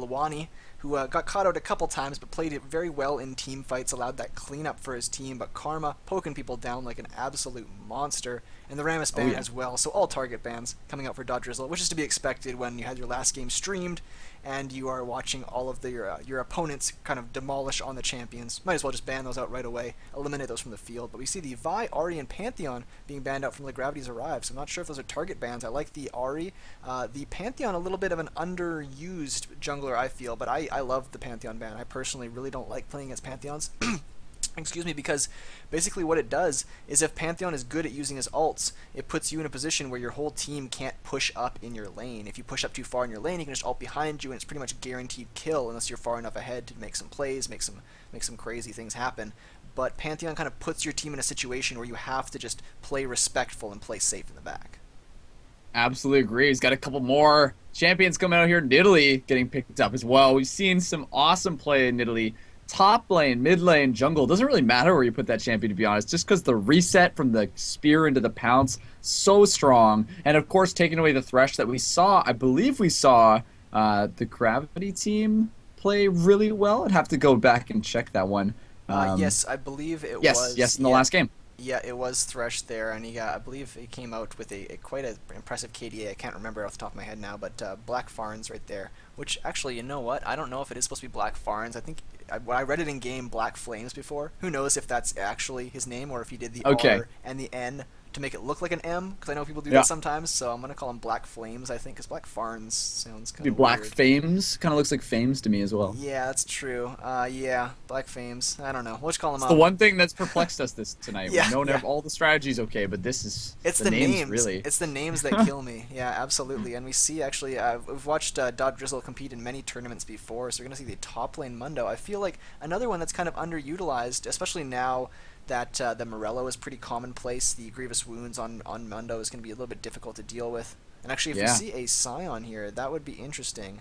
Luwani, who got caught out a couple times but played it very well in team fights, allowed that cleanup for his team, but Karma poking people down like an absolute monster, and the Rammus Oh ban yeah. as well, so all target bans coming out for Dodrizzle, which is to be expected when you had your last game streamed and you are watching all of your opponents kind of demolish on the champions. Might as well just ban those out right away, eliminate those from the field. But we see the Vi, Ahri, and Pantheon being banned out from the Gravities Arrive, so I'm not sure if those are target bans. I like the Ahri. The Pantheon, a little bit of an underused jungler, I feel, but I love the Pantheon ban. I personally really don't like playing against Pantheons. Excuse me, because basically what it does is if Pantheon is good at using his ults, it puts you in a position where your whole team can't push up in your lane. If you push up too far in your lane, he can just ult behind you, and it's pretty much guaranteed kill unless you're far enough ahead to make some plays, make some crazy things happen. But Pantheon kind of puts your team in a situation where you have to just play respectful and play safe in the back. Absolutely agree. He's got a couple more champions coming out here. Nidalee getting picked up as well. We've seen some awesome play in Nidalee. Top lane, mid lane, jungle. Doesn't really matter where you put that champion, to be honest. Just because the reset from the spear into the pounce, so strong. And of course, taking away the thresh that we saw. I believe we saw the Gravity team play really well. I'd have to go back and check that one. Yes, I believe it Yes, was. yes, in the Yeah, last game. yeah, it was Thresh there, and he got, I believe he came out with a quite an impressive KDA. I can't remember off the top of my head now, but Black Farns right there. Which actually, you know what? I don't know if it is supposed to be Black Farns. I think when I read it in game Black Flames before. Who knows if that's actually his name or if he did the Okay. R and the N to make it look like an M, because I know people do Yeah. that sometimes. So I'm gonna call him Black Flames, I think, because Black Farns sounds kind Be of Black weird. Fames. Kind of looks like Fames to me as well. Yeah, that's true. Yeah, Black Fames. I don't know. We'll just call him It's the up. one thing that's perplexed us this tonight. Yeah, We know yeah. all the strategies okay, but this is It's the the names names. really. It's the names that kill me. Yeah, absolutely. And we see actually, we've watched Dot Drizzle compete in many tournaments before, so we're gonna see the top lane Mundo. I feel like another one that's kind of underutilized, especially now that the Morello is pretty commonplace. The grievous wounds on Mundo is gonna be a little bit difficult to deal with. And actually, if we Yeah. see a Scion here, that would be interesting.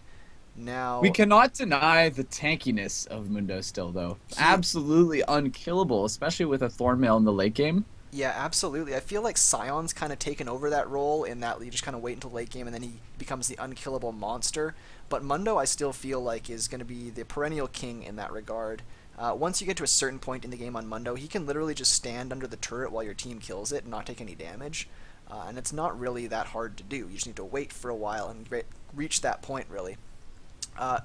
We Now, cannot deny the tankiness of Mundo still, though. he Absolutely unkillable, especially with a Thornmail in the late game. Yeah, absolutely. I feel like Scion's kind of taken over that role in that you just kind of wait until late game and then he becomes the unkillable monster. But Mundo, I still feel like, is going to be the perennial king in that regard. Once you get to a certain point in the game on Mundo, he can literally just stand under the turret while your team kills it and not take any damage. And it's not really that hard to do. You just need to wait for a while and reach that point, really.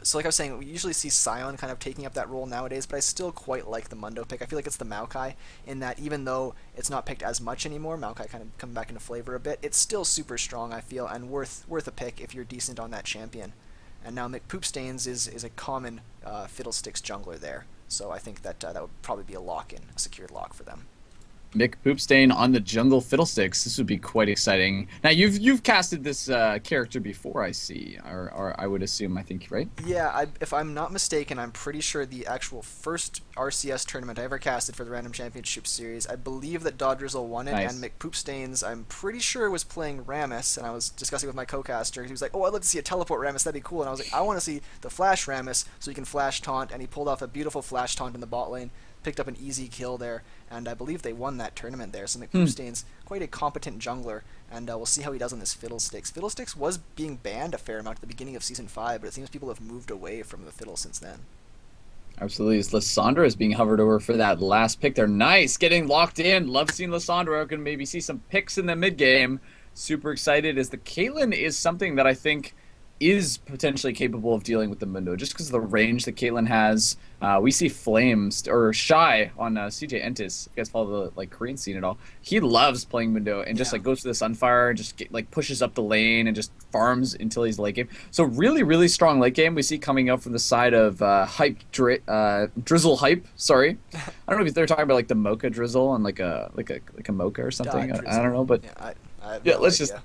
So like I was saying, we usually see Scion kind of taking up that role nowadays, but I still quite like the Mundo pick. I feel like it's the Maokai in that even though it's not picked as much anymore, Maokai kind of coming back into flavor a bit, it's still super strong, I feel, and worth a pick if you're decent on that champion. And now McPoopstains is a common Fiddlesticks jungler there, so I think that that would probably be a lock-in, a secured lock for them. Mick Poopstain on the jungle Fiddlesticks. This would be quite exciting. Now you've casted this character before, I see, or I would assume. I think right. Yeah, if I'm not mistaken, I'm pretty sure the actual first RCS tournament I ever casted for the Random Championship Series, I believe that Dodrizzle won it, Nice. and McPoopstains, I'm pretty sure, was playing Rammus, and I was discussing with my co-caster. He was like, oh, I'd love to see a teleport Rammus, that'd be cool. And I was like, I want to see the Flash Rammus, so you can Flash Taunt, and he pulled off a beautiful Flash Taunt in the bot lane, picked up an easy kill there, and I believe they won that tournament there. So McPoopstains, quite a competent jungler, and we'll see how he does on this Fiddlesticks. Fiddlesticks was being banned a fair amount at the beginning of Season 5, but it seems people have moved away from the Fiddle since then. Absolutely. It's Lissandra is being hovered over for that last pick there. Nice, getting locked in. Love seeing Lissandra. Can maybe see some picks in the mid game. Super excited as the Caitlyn is something that I think is potentially capable of dealing with the Mundo just because of the range that Caitlyn has. We see Flames or Shy on CJ Entis. If you guys follow the Korean scene at all, he loves playing Mundo and just Yeah. goes to the Sunfire and just pushes up the lane and just farms until he's late game. So really, really strong late game. We see coming up from the side of Drizzle Hype. Sorry, I don't know if they're talking about the Mocha Drizzle and like a Mocha or something. I don't know, but Yeah, I have yeah, no let's idea. just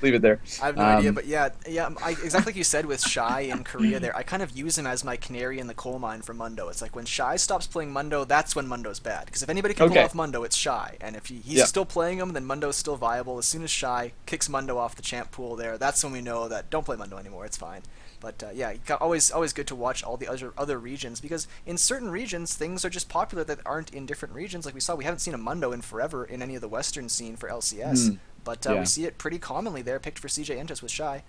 leave it there. I have no idea, but yeah, exactly like you said with Shy in Korea there, I kind of use him as my canary in the coal mine for Mundo. It's like when Shy stops playing Mundo, that's when Mundo's bad. Because if anybody can pull Okay. off Mundo, it's Shy. And if he's Yeah. still playing him, then Mundo's still viable. As soon as Shy kicks Mundo off the champ pool there, that's when we know that don't play Mundo anymore, it's fine. But yeah, always good to watch all the other regions, because in certain regions, things are just popular that aren't in different regions. Like we saw, we haven't seen a Mundo in forever in any of the Western scene for LCS. But Yeah. we see it pretty commonly there, picked for CJ Entis with Shy.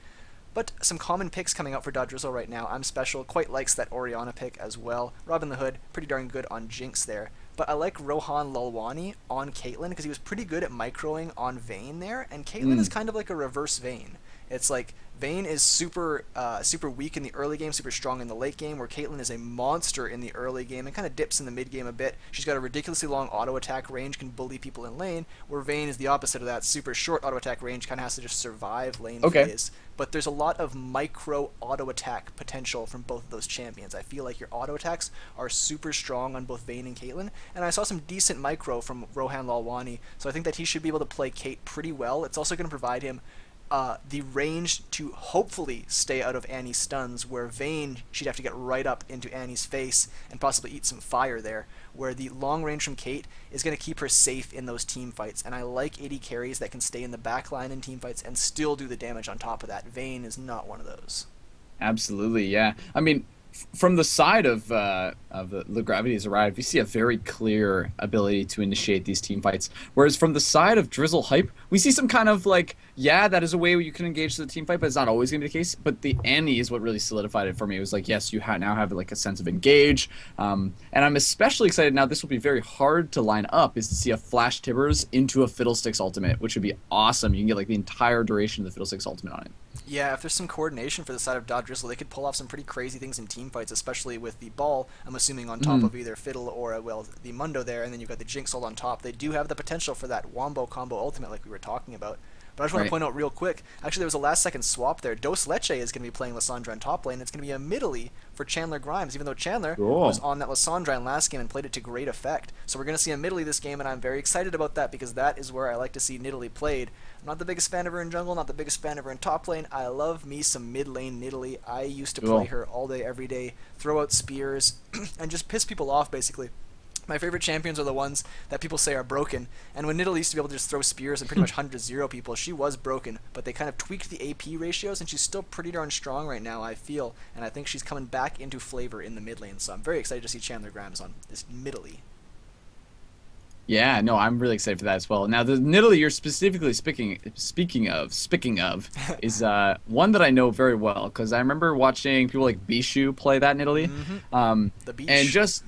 But some common picks coming out for Dodrizzle right now. I'm Special quite likes that Orianna pick as well. Robin the Hood, pretty darn good on Jinx there. But I like Rohan Lalwani on Caitlyn because he was pretty good at microing on Vayne there, and Caitlyn is kind of like a reverse Vayne. It's like Vayne is super weak in the early game, super strong in the late game, where Caitlyn is a monster in the early game and kind of dips in the mid game a bit. She's got a ridiculously long auto attack range, can bully people in lane, where Vayne is the opposite of that, super short auto attack range, kind of has to just survive lane phase. But there's a lot of micro auto attack potential from both of those champions. I feel like your auto attacks are super strong on both Vayne and Caitlyn, and I saw some decent micro from Rohan Lalwani, so I think that he should be able to play Kate pretty well. It's also going to provide him the range to hopefully stay out of Annie's stuns, where Vayne, she'd have to get right up into Annie's face and possibly eat some fire there, where the long range from Kate is going to keep her safe in those team fights. And I like AD carries that can stay in the back line in team fights and still do the damage on top of that. Vayne is not one of those. Absolutely, yeah. I mean, from the side of the Gravity has arrived, we see a very clear ability to initiate these team fights. Whereas from the side of Drizzle Hype, we see some kind of like, yeah, that is a way where you can engage the team fight, but it's not always going to be the case. But the Annie is what really solidified it for me. It was like, yes, you now have like a sense of engage. And I'm especially excited now. This will be very hard to line up, is to see a Flash Tibbers into a Fiddlesticks ultimate, which would be awesome. You can get like the entire duration of the Fiddlesticks ultimate on it. Yeah, if there's some coordination for the side of Dodrizzle, they could pull off some pretty crazy things in team fights, especially with the ball, I'm assuming, on top of either Fiddle or, well, the Mundo there, and then you've got the Jinx ult on top. They do have the potential for that Wombo combo ultimate like we were talking about. But I just want to point out real quick, actually there was a last-second swap there. Dos Leche is going to be playing Lissandra in top lane. It's going to be a middly for Chandler Grimes, even though Chandler was on that Lissandra in last game and played it to great effect. So we're going to see a middly this game, and I'm very excited about that because that is where I like to see Nidalee played. I'm not the biggest fan of her in jungle, not the biggest fan of her in top lane. I love me some mid lane Nidalee. I used to play her all day, every day, throw out spears, and just piss people off, basically. My favorite champions are the ones that people say are broken, and when Nidalee used to be able to just throw spears and pretty much 100-0 people, she was broken, but they kind of tweaked the AP ratios, and she's still pretty darn strong right now, I feel, and I think she's coming back into flavor in the mid lane, so I'm very excited to see Chandler Grimes on this Nidalee. Yeah, no, I'm really excited for that as well. Now, the Nidalee you're specifically speaking of, is one that I know very well, because I remember watching people like Bishu play that Nidalee. The beach. And just...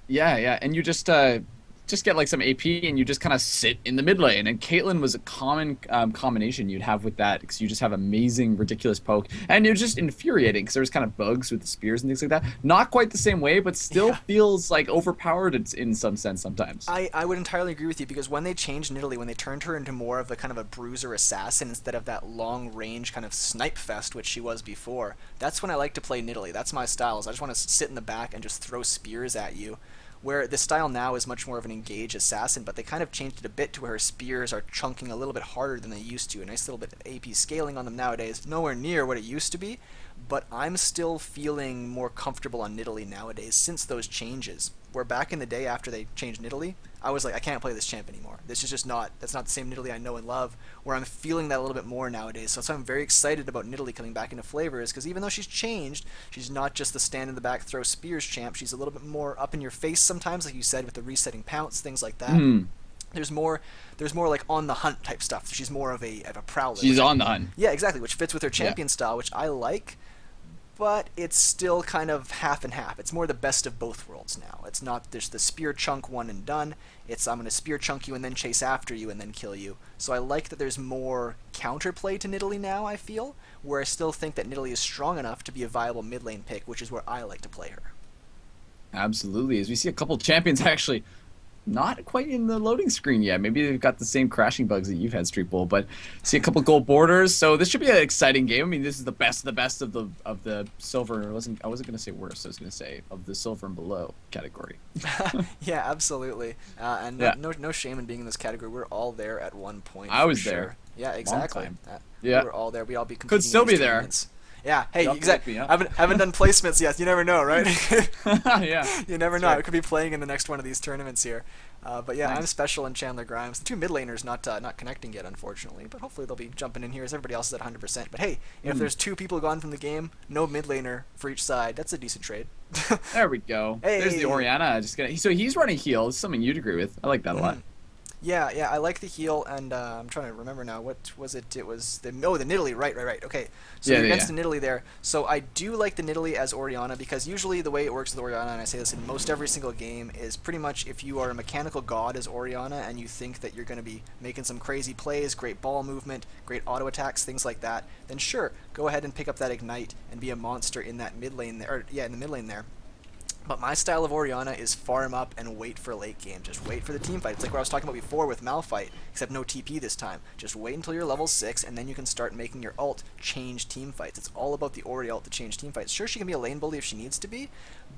Yeah, and you just get like some AP and you just kind of sit in the mid lane. And Caitlyn was a common combination you'd have with that because you just have amazing, ridiculous poke, and you're just infuriating because there's kind of bugs with the spears and things like that. Not quite the same way, but still feels like overpowered in some sense sometimes. I would entirely agree with you because when they changed Nidalee, when they turned her into more of a kind of a bruiser assassin instead of that long range kind of snipe fest which she was before, that's when I like to play Nidalee. That's my style. I just want to sit in the back and just throw spears at you. Where the style now is much more of an engage assassin, but they kind of changed it a bit to where her spears are chunking a little bit harder than they used to. A nice little bit of AP scaling on them nowadays. Nowhere near what it used to be, but I'm still feeling more comfortable on Nidalee nowadays since those changes. Where back in the day after they changed Nidalee, I was like, I can't play this champ anymore. This is just not, that's not the same Nidalee I know and love, where I'm feeling that a little bit more nowadays. So I'm very excited about Nidalee coming back into flavors, because even though she's changed, she's not just the stand in the back throw spears champ, she's a little bit more up in your face sometimes, like you said, with the resetting pounce, things like that. There's more like on the hunt type stuff. She's more of a prowler. She's on the hunt. Yeah, exactly, which fits with her champion style, which I like. But it's still kind of half and half. It's more the best of both worlds now. It's not there's the spear chunk one and done. It's I'm going to spear chunk you and then chase after you and then kill you. So I like that there's more counterplay to Nidalee now, I feel, where I still think that Nidalee is strong enough to be a viable mid lane pick, which is where I like to play her. Absolutely. As we see a couple champions actually not quite in the loading screen yet. Maybe they've got the same crashing bugs that you've had, Street Bull, but see a couple gold borders. So this should be an exciting game. I mean, this is the best of the silver. I wasn't going to say worse. I was going to say of the silver and below category. Yeah, absolutely. And no shame in being in this category. We're all there at one point. I was there. Yeah, exactly. We were all there. We'd all be competing. Could still in be these there. tournaments. Yeah, hey, exactly. Yeah. Haven't done placements yet. You never know, right? Yeah. You never know. I could be playing in the next one of these tournaments here. But yeah, nice. I'm Special and Chandler Grimes. The two mid laners not connecting yet, unfortunately. But hopefully they'll be jumping in here as everybody else is at 100%. But hey, if there's two people gone from the game, no mid laner for each side, that's a decent trade. There we go. Hey. There's the Orianna. So he's running heal. It's something you'd agree with. I like that a lot. Yeah, I like the heal, and I'm trying to remember now. What was it? It was the the Nidalee. Right. Okay, so Yeah, you're yeah, against yeah. the Nidalee there. So I do like the Nidalee as Oriana because usually the way it works with Oriana, and I say this in most every single game, is pretty much if you are a mechanical god as Oriana and you think that you're going to be making some crazy plays, great ball movement, great auto attacks, things like that, then sure, go ahead and pick up that ignite and be a monster in that mid lane there. Or, yeah, in the mid lane there. But my style of Oriana is farm up and wait for late game. Just wait for the team fight. It's like what I was talking about before with Malphite, except no TP this time. Just wait until you're level 6, and then you can start making your ult change team fights. It's all about the Ori ult to change team fights. Sure, she can be a lane bully if she needs to be,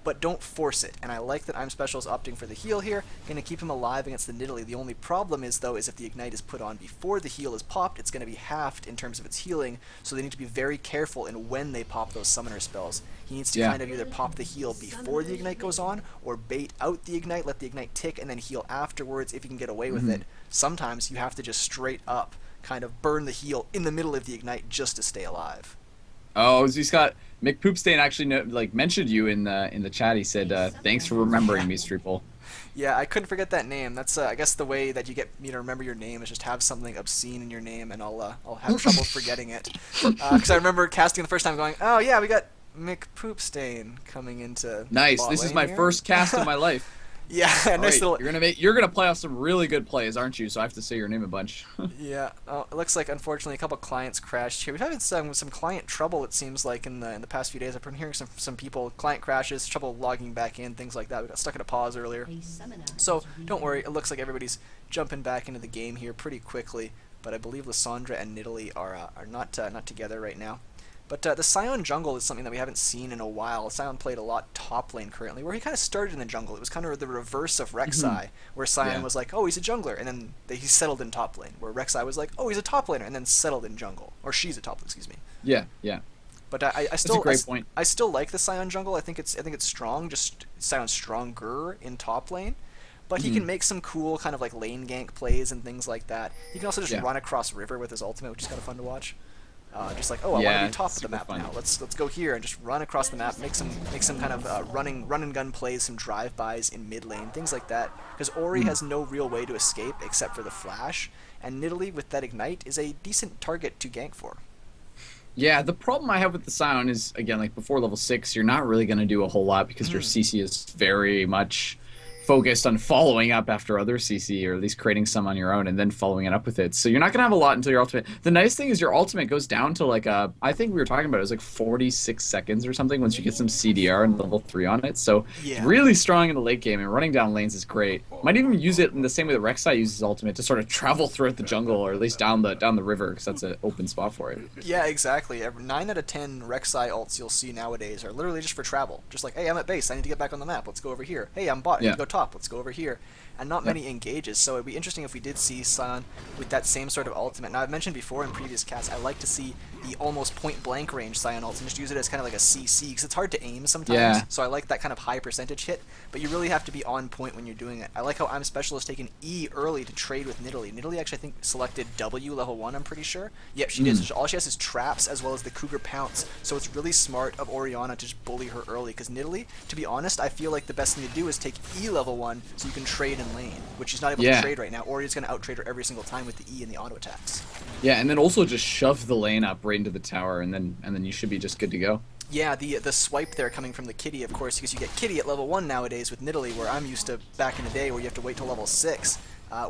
but don't force it. And I like that I'm Special is opting for the heal here. Going to keep him alive against the Nidalee. The only problem is, though, is if the Ignite is put on before the heal is popped, it's going to be halved in terms of its healing, so they need to be very careful in when they pop those summoner spells. He needs to Yeah. kind of either pop the heal before the Ignite goes on, or bait out the Ignite, let the Ignite tick, and then heal afterwards if he can get away with it. Sometimes you have to just straight up kind of burn the heal in the middle of the Ignite just to stay alive. Oh, he's got McPoopstain actually like mentioned you in the chat. He said, "Thanks for remembering me, Streeple." Yeah, I couldn't forget that name. That's I guess the way that you get me to remember your name is just have something obscene in your name, and I'll have trouble forgetting it. Because I remember casting the first time, going, oh yeah, we got McPoopstain coming into Nice. bot This is lane my here. first cast of my life. Yeah, All nice right, little. you're gonna play off some really good plays, aren't you? So I have to say your name a bunch. Yeah, it looks like unfortunately a couple clients crashed here. We've had some client trouble. It seems like in the past few days. I've been hearing some people client crashes, trouble logging back in, things like that. We got stuck at a pause earlier. So don't worry. It looks like everybody's jumping back into the game here pretty quickly. But I believe Lissandra and Nidalee are not together right now. But the Scion jungle is something that we haven't seen in a while. Scion played a lot top lane currently, where he kind of started in the jungle. It was kind of the reverse of Rek'Sai, where Scion Yeah. was like, oh, he's a jungler, and then he settled in top lane, where Rek'Sai was like, oh, he's a top laner, and then settled in jungle. Or she's a top laner, excuse me. Yeah, yeah. But I That's still a great point. I still like the Scion jungle. I think it's strong, just Scion's stronger in top lane. But he can make some cool kind of like lane gank plays and things like that. He can also just Yeah. run across river with his ultimate, which is kind of fun to watch. Just like, oh, I want to Yeah, be top it's of the super map fun. now. Let's go here and just run across the map, make some kind of run and gun plays, some drive bys in mid lane, things like that. Because Ori has no real way to escape except for the flash, and Nidalee with that ignite is a decent target to gank for. Yeah, the problem I have with the Scion is, again, like before level 6, you're not really going to do a whole lot because your CC is very much focused on following up after other CC, or at least creating some on your own and then following it up with it. So you're not going to have a lot until your ultimate. The nice thing is your ultimate goes down to like I think we were talking about it was like 46 seconds or something once you get some CDR and level 3 on it. So Yeah. really strong in the late game, and running down lanes is great. Might even use it in the same way that Rek'Sai uses ultimate to sort of travel throughout the jungle, or at least down the river, because that's an open spot for it. Yeah, exactly. 9 out of 10 Rek'Sai ults you'll see nowadays are literally just for travel. Just like, hey, I'm at base, I need to get back on the map, let's go over here. Hey, I'm bot, I need Yeah. to go top, let's go over here. And not many engages, so it'd be interesting if we did see Scion with that same sort of ultimate. Now, I've mentioned before in previous casts, I like to see the almost point-blank range Scion ults and just use it as kind of like a CC, because it's hard to aim sometimes, Yeah. so I like that kind of high percentage hit, but you really have to be on point when you're doing it. I like how I'm Specialist taking E early to trade with Nidalee. Nidalee actually, I think, selected W level 1, I'm pretty sure. Yep, she did. So all she has is traps as well as the Cougar Pounce, so it's really smart of Oriana to just bully her early, because Nidalee, to be honest, I feel like the best thing to do is take E level 1 so you can trade in lane, which she's not able to trade right now. Ori's going to out-trade her every single time with the E and the auto attacks. Yeah, and then also just shove the lane up right into the tower, and then you should be just good to go. Yeah, the swipe there coming from the Kitty, of course, because you get Kitty at level 1 nowadays with Nidalee, where I'm used to back in the day where you have to wait till level 6,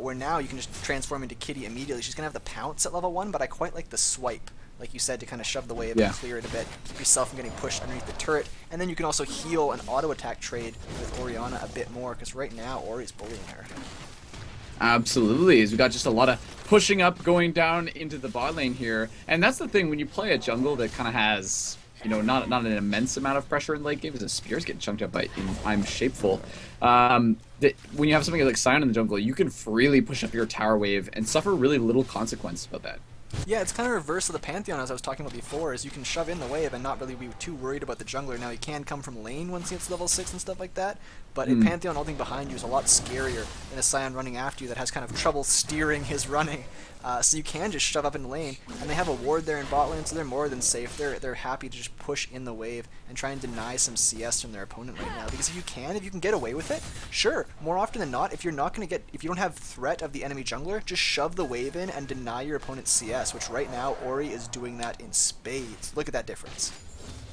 where now you can just transform into Kitty immediately. She's going to have the pounce at level 1, but I quite like the swipe, like you said, to kind of shove the wave and clear it a bit, keep yourself from getting pushed underneath the turret, and then you can also heal an auto attack trade with Oriana a bit more, because right now Ori's bullying her. Absolutely, as we got just a lot of pushing up, going down into the bot lane here, and that's the thing when you play a jungle that kind of has, you know, not an immense amount of pressure in late game, because the spears get chunked up by I'm Shapeful. That when you have something like Scion in the jungle, you can freely push up your tower wave and suffer really little consequence about that. Yeah, it's kind of reverse of the Pantheon as I was talking about before, is you can shove in the wave and not really be too worried about the jungler. Now, he can come from lane once he hits level 6 and stuff like that, but a Mm. Pantheon holding behind you is a lot scarier than a Scion running after you that has kind of trouble steering his running. So you can just shove up in lane, and they have a ward there in bot lane, so they're more than safe. They're happy to just push in the wave and try and deny some CS from their opponent right now. Because if you can get away with it, sure. More often than not, if you don't have threat of the enemy jungler, just shove the wave in and deny your opponent's CS. Which right now Ori is doing that in spades. Look at that difference.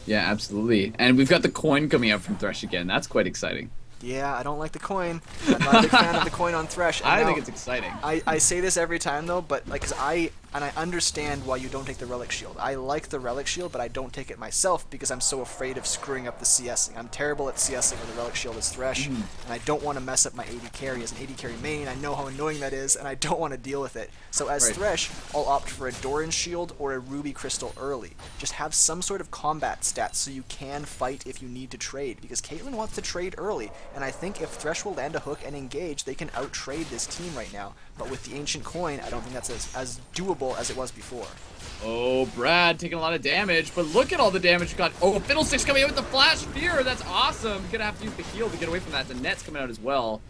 Yeah, absolutely. And we've got the coin coming out from Thresh again. That's quite exciting. Yeah, I don't like the coin. I'm not a big fan of the coin on Thresh. And I now, think it's exciting. I say this every time though, but like, 'cause I understand why you don't take the relic shield. I like the relic shield, but I don't take it myself because I'm so afraid of screwing up the CSing. I'm terrible at CSing with the relic shield as Thresh, and I don't want to mess up my AD carry as an AD carry main. I know how annoying that is, and I don't want to deal with it. So as Right. Thresh, I'll opt for a Doran shield or a Ruby crystal early. Just have some sort of combat stats so you can fight if you need to trade, because Caitlyn wants to trade early, and I think if Thresh will land a hook and engage, they can out-trade this team right now. But with the Ancient Coin, I don't think that's as doable as it was before. Oh, Brad taking a lot of damage, but look at all the damage we got. Oh, Fiddlesticks coming in with the Flash Fear. That's awesome. Gonna have to use the heal to get away from that. The net's coming out as well.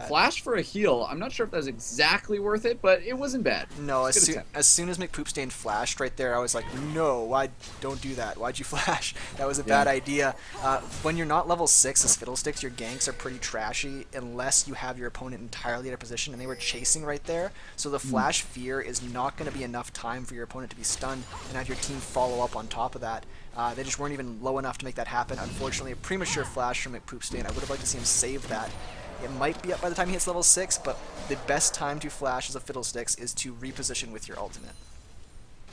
Flash for a heal. I'm not sure if that was exactly worth it, but it wasn't bad. No, as soon as McPoopstain flashed right there, I was like, no, why don't do that? Why'd you flash? That was a bad idea. When you're not level 6 as Fiddlesticks, your ganks are pretty trashy unless you have your opponent entirely out of position, and they were chasing right there. So the Flash Fear is not going to be enough time for your opponent to be stunned and have your team follow up on top of that. They just weren't even low enough to make that happen. Unfortunately, a premature flash from McPoopstain. I would have liked to see him save that. It might be up by the time he hits level 6, but the best time to flash as a Fiddlesticks is to reposition with your ultimate.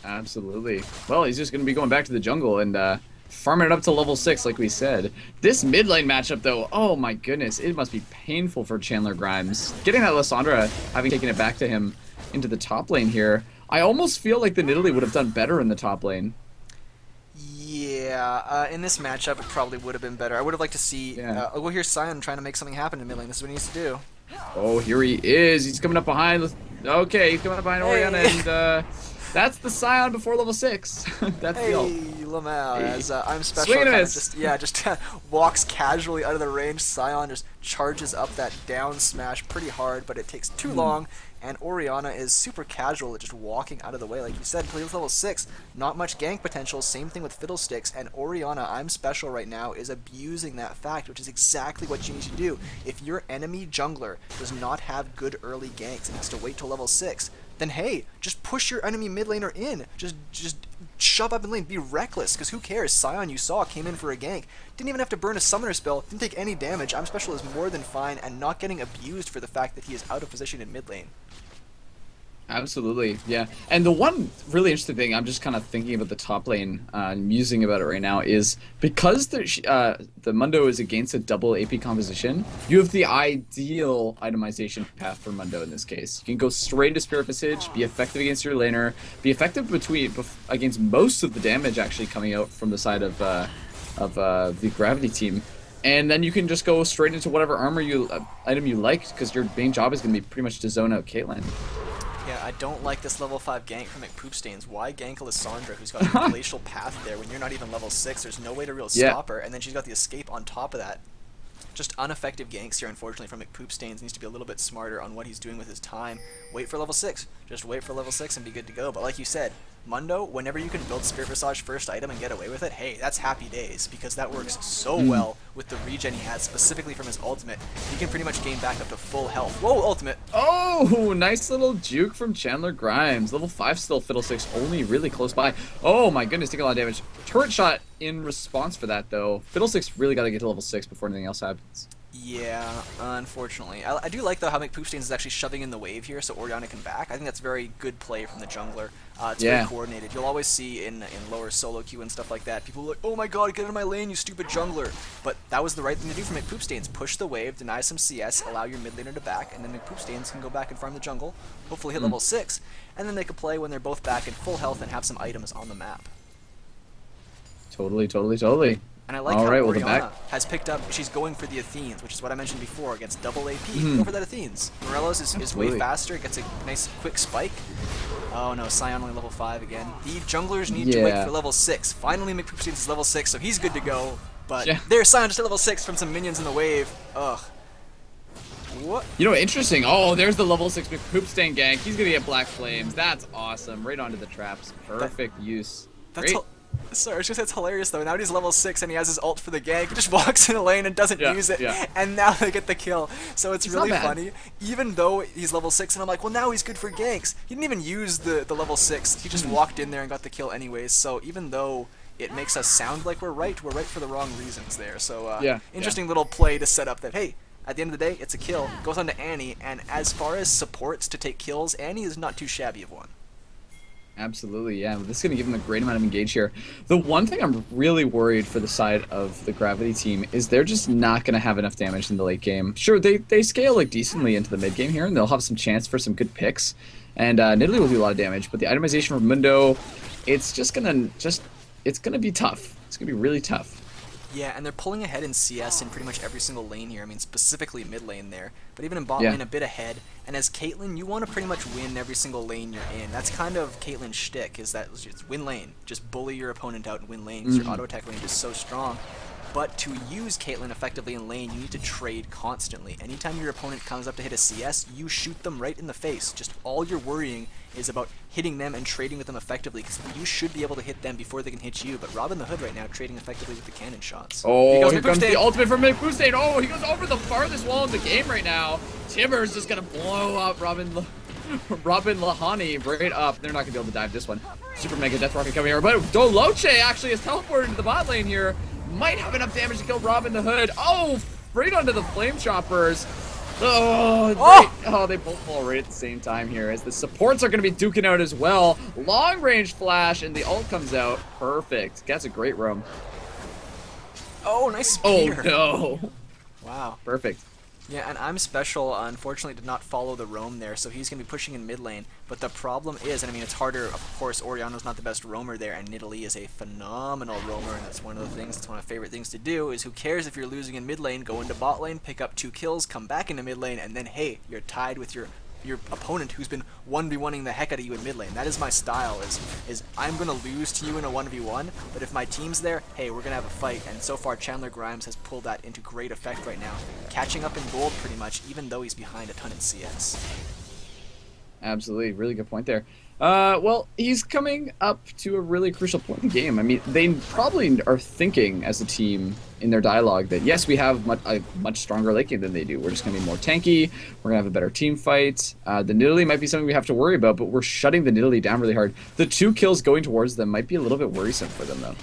Absolutely. Well, he's just going to be going back to the jungle and farming it up to level 6, like we said. This mid lane matchup, though, oh my goodness, it must be painful for Chandler Grimes. Getting that Lissandra, having taken it back to him into the top lane here, I almost feel like the Nidalee would have done better in the top lane. Yeah, in this matchup, it probably would have been better. I would have liked to see. Well, here's Sion trying to make something happen in mid lane. This is what he needs to do. Oh, here he is. He's coming up behind. Okay, he's coming up behind Oriana, and that's the Scion before level 6. That's the ult. Lamau, as I'm special. Swing and Kind of miss. just walks casually out of the range. Sion just charges up that down smash pretty hard, but it takes too long. And Oriana is super casual at just walking out of the way. Like you said, plays level 6, not much gank potential, same thing with Fiddlesticks, and Oriana, I'm special right now, is abusing that fact, which is exactly what you need to do. If your enemy jungler does not have good early ganks and has to wait till level 6, then hey, just push your enemy mid laner in. Just shove up in lane, be reckless, because who cares? Sion, you saw, came in for a gank. Didn't even have to burn a summoner spell, didn't take any damage. I'm special is more than fine and not getting abused for the fact that he is out of position in mid lane. Absolutely, yeah. And the one really interesting thing, I'm just kind of thinking about the top lane, musing about it right now, is because the Mundo is against a double AP composition, you have the ideal itemization path for Mundo in this case. You can go straight into Spirit Visage, be effective against your laner, be effective against most of the damage actually coming out from the side of the Gravity team. And then you can just go straight into whatever armor item you like, because your main job is going to be pretty much to zone out Caitlyn. Yeah, I don't like this level 5 gank from McPoopstains. Why gank Lissandra, who's got a glacial path there when you're not even level 6? There's no way to real stop her, and then she's got the escape on top of that. Just ineffective ganks here, unfortunately, from McPoopstains. Needs to be a little bit smarter on what he's doing with his time. Wait for level 6. Just wait for level 6 and be good to go. But like you said, Mundo, whenever you can build Spirit Visage first item and get away with it, hey, that's happy days, because that works so well with the regen he has, specifically from his ultimate. He can pretty much gain back up to full health. Whoa, ultimate! Oh, nice little juke from Chandler Grimes. Level 5 still, Fiddlesticks only really close by. Oh my goodness, taking a lot of damage. Turret shot in response for that, though. Fiddlesticks really got to get to level 6 before anything else happens. Yeah, unfortunately. I do like, though, how McPoopstains is actually shoving in the wave here so Oriana can back. I think that's very good play from the jungler. It's very coordinated. You'll always see in lower solo queue and stuff like that, people are like, oh my god, get out of my lane, you stupid jungler. But that was the right thing to do for McPoopstains. Push the wave, deny some CS, allow your mid laner to back, and then McPoopstains can go back and farm the jungle, hopefully hit level 6, and then they can play when they're both back in full health and have some items on the map. Totally. And I like All how right, well, the Oriana back. has picked up, she's going for the Athenes, which is what I mentioned before, against double AP, go for that Athenes. Morelos is way Absolutely. faster, gets a nice quick spike. Oh no, Sion only level 5 again. The junglers need to wait Yeah. for level 6. Finally, McPoopsteins is level 6, so he's good to go. But Yeah. there's Sion just at level 6 from some minions in the wave. Ugh. What? You know, interesting. Oh, there's the level 6 McPoopstain gank. He's gonna get Black Flames. That's awesome. Right onto the traps. Perfect use. That's Great. Sorry, I was just it's hilarious though. Now he's level 6 and he has his ult for the gank. He just walks in the lane and doesn't use it, and now they get the kill. So it's really funny. Even though he's level 6, and I'm like, well, now he's good for ganks. He didn't even use the level 6. He just walked in there and got the kill anyways. So even though it makes us sound like we're right for the wrong reasons there. So interesting little play to set up that, hey, at the end of the day, it's a kill. Goes on to Annie, and as far as supports to take kills, Annie is not too shabby of one. Absolutely, yeah. This is going to give him a great amount of engage here. The one thing I'm really worried for the side of the Gravity team is they're just not going to have enough damage in the late game. Sure, they scale like decently into the mid game here, and they'll have some chance for some good picks. And Nidalee will do a lot of damage, but the itemization from Mundo, it's just going to it's going to be tough. It's going to be really tough. Yeah, and they're pulling ahead in CS in pretty much every single lane here. I mean, specifically mid lane there, but even in bot lane a bit ahead. And as Caitlyn, you want to pretty much win every single lane you're in. That's kind of Caitlyn's shtick, is that just win lane. Just bully your opponent out and win lane, because your auto attack range is so strong. But to use Caitlyn effectively in lane, you need to trade constantly. Anytime your opponent comes up to hit a CS, you shoot them right in the face. Just all you're worrying is about hitting them and trading with them effectively, because you should be able to hit them before they can hit you. But Robin the Hood right now trading effectively with the cannon shots. Oh, here comes the ultimate from McPoopstain. Oh, he goes over the farthest wall in the game right now. Timber's just going to blow up Robin Lahani right up. They're not going to be able to dive this one. Super Mega Death Rocket coming here. But Doloche actually is teleported into the bot lane here. Might have enough damage to kill Robin the Hood. Oh, right onto the Flame Choppers. Oh, they both fall right at the same time here as the supports are going to be duking out as well. Long range flash and the ult comes out. Perfect. That's a great roam. Oh, nice spear. Oh, no. Wow. Perfect. Yeah, and I'm Special, unfortunately, did not follow the roam there, so he's going to be pushing in mid lane. But the problem is, and I mean, it's harder, of course, Oriana's not the best roamer there, and Nidalee is a phenomenal roamer, and that's one of the things, that's one of my favorite things to do, is who cares if you're losing in mid lane, go into bot lane, pick up 2 kills, come back into mid lane, and then, hey, you're tied with your opponent who's been 1v1ing the heck out of you in mid lane. That is my style, is I'm going to lose to you in a 1v1, but if my team's there, hey, we're going to have a fight, and so far Chandler Grimes has pulled that into great effect right now, catching up in gold pretty much, even though he's behind a ton in CS. Absolutely, really good point there. Well, he's coming up to a really crucial point in the game. I mean, they probably are thinking as a team in their dialogue that, yes, we have a much stronger late game than they do. We're just going to be more tanky. We're going to have a better team fight. The Nidalee might be something we have to worry about, but we're shutting the Nidalee down really hard. The 2 kills going towards them might be a little bit worrisome for them, though.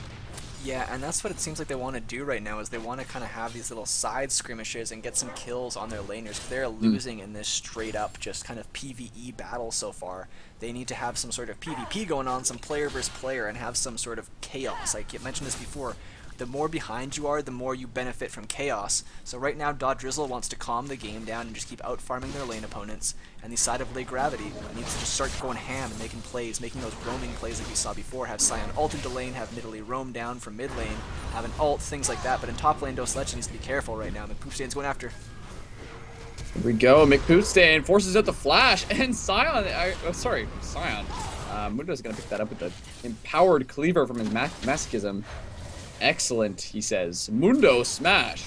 Yeah, and that's what it seems like they want to do right now, is they want to kind of have these little side skirmishes and get some kills on their laners. They're losing in this straight up just kind of PvE battle so far. They need to have some sort of PvP going on, some player versus player, and have some sort of chaos. Like you mentioned this before, the more behind you are, the more you benefit from chaos. So right now, Drizzle wants to calm the game down and just keep out-farming their lane opponents, and the side of Lay Gravity needs to just start going ham and making plays, making those roaming plays like we saw before, have Sion ult into lane, have Nidalee roam down from mid lane, have an ult, things like that. But in top lane, Doslecha needs to be careful right now. McPoopstain's going after. Here we go. McPoopstain forces out the flash, and Sion. Mundo's going to pick that up with the empowered cleaver from his masochism. Excellent, he says. Mundo smash.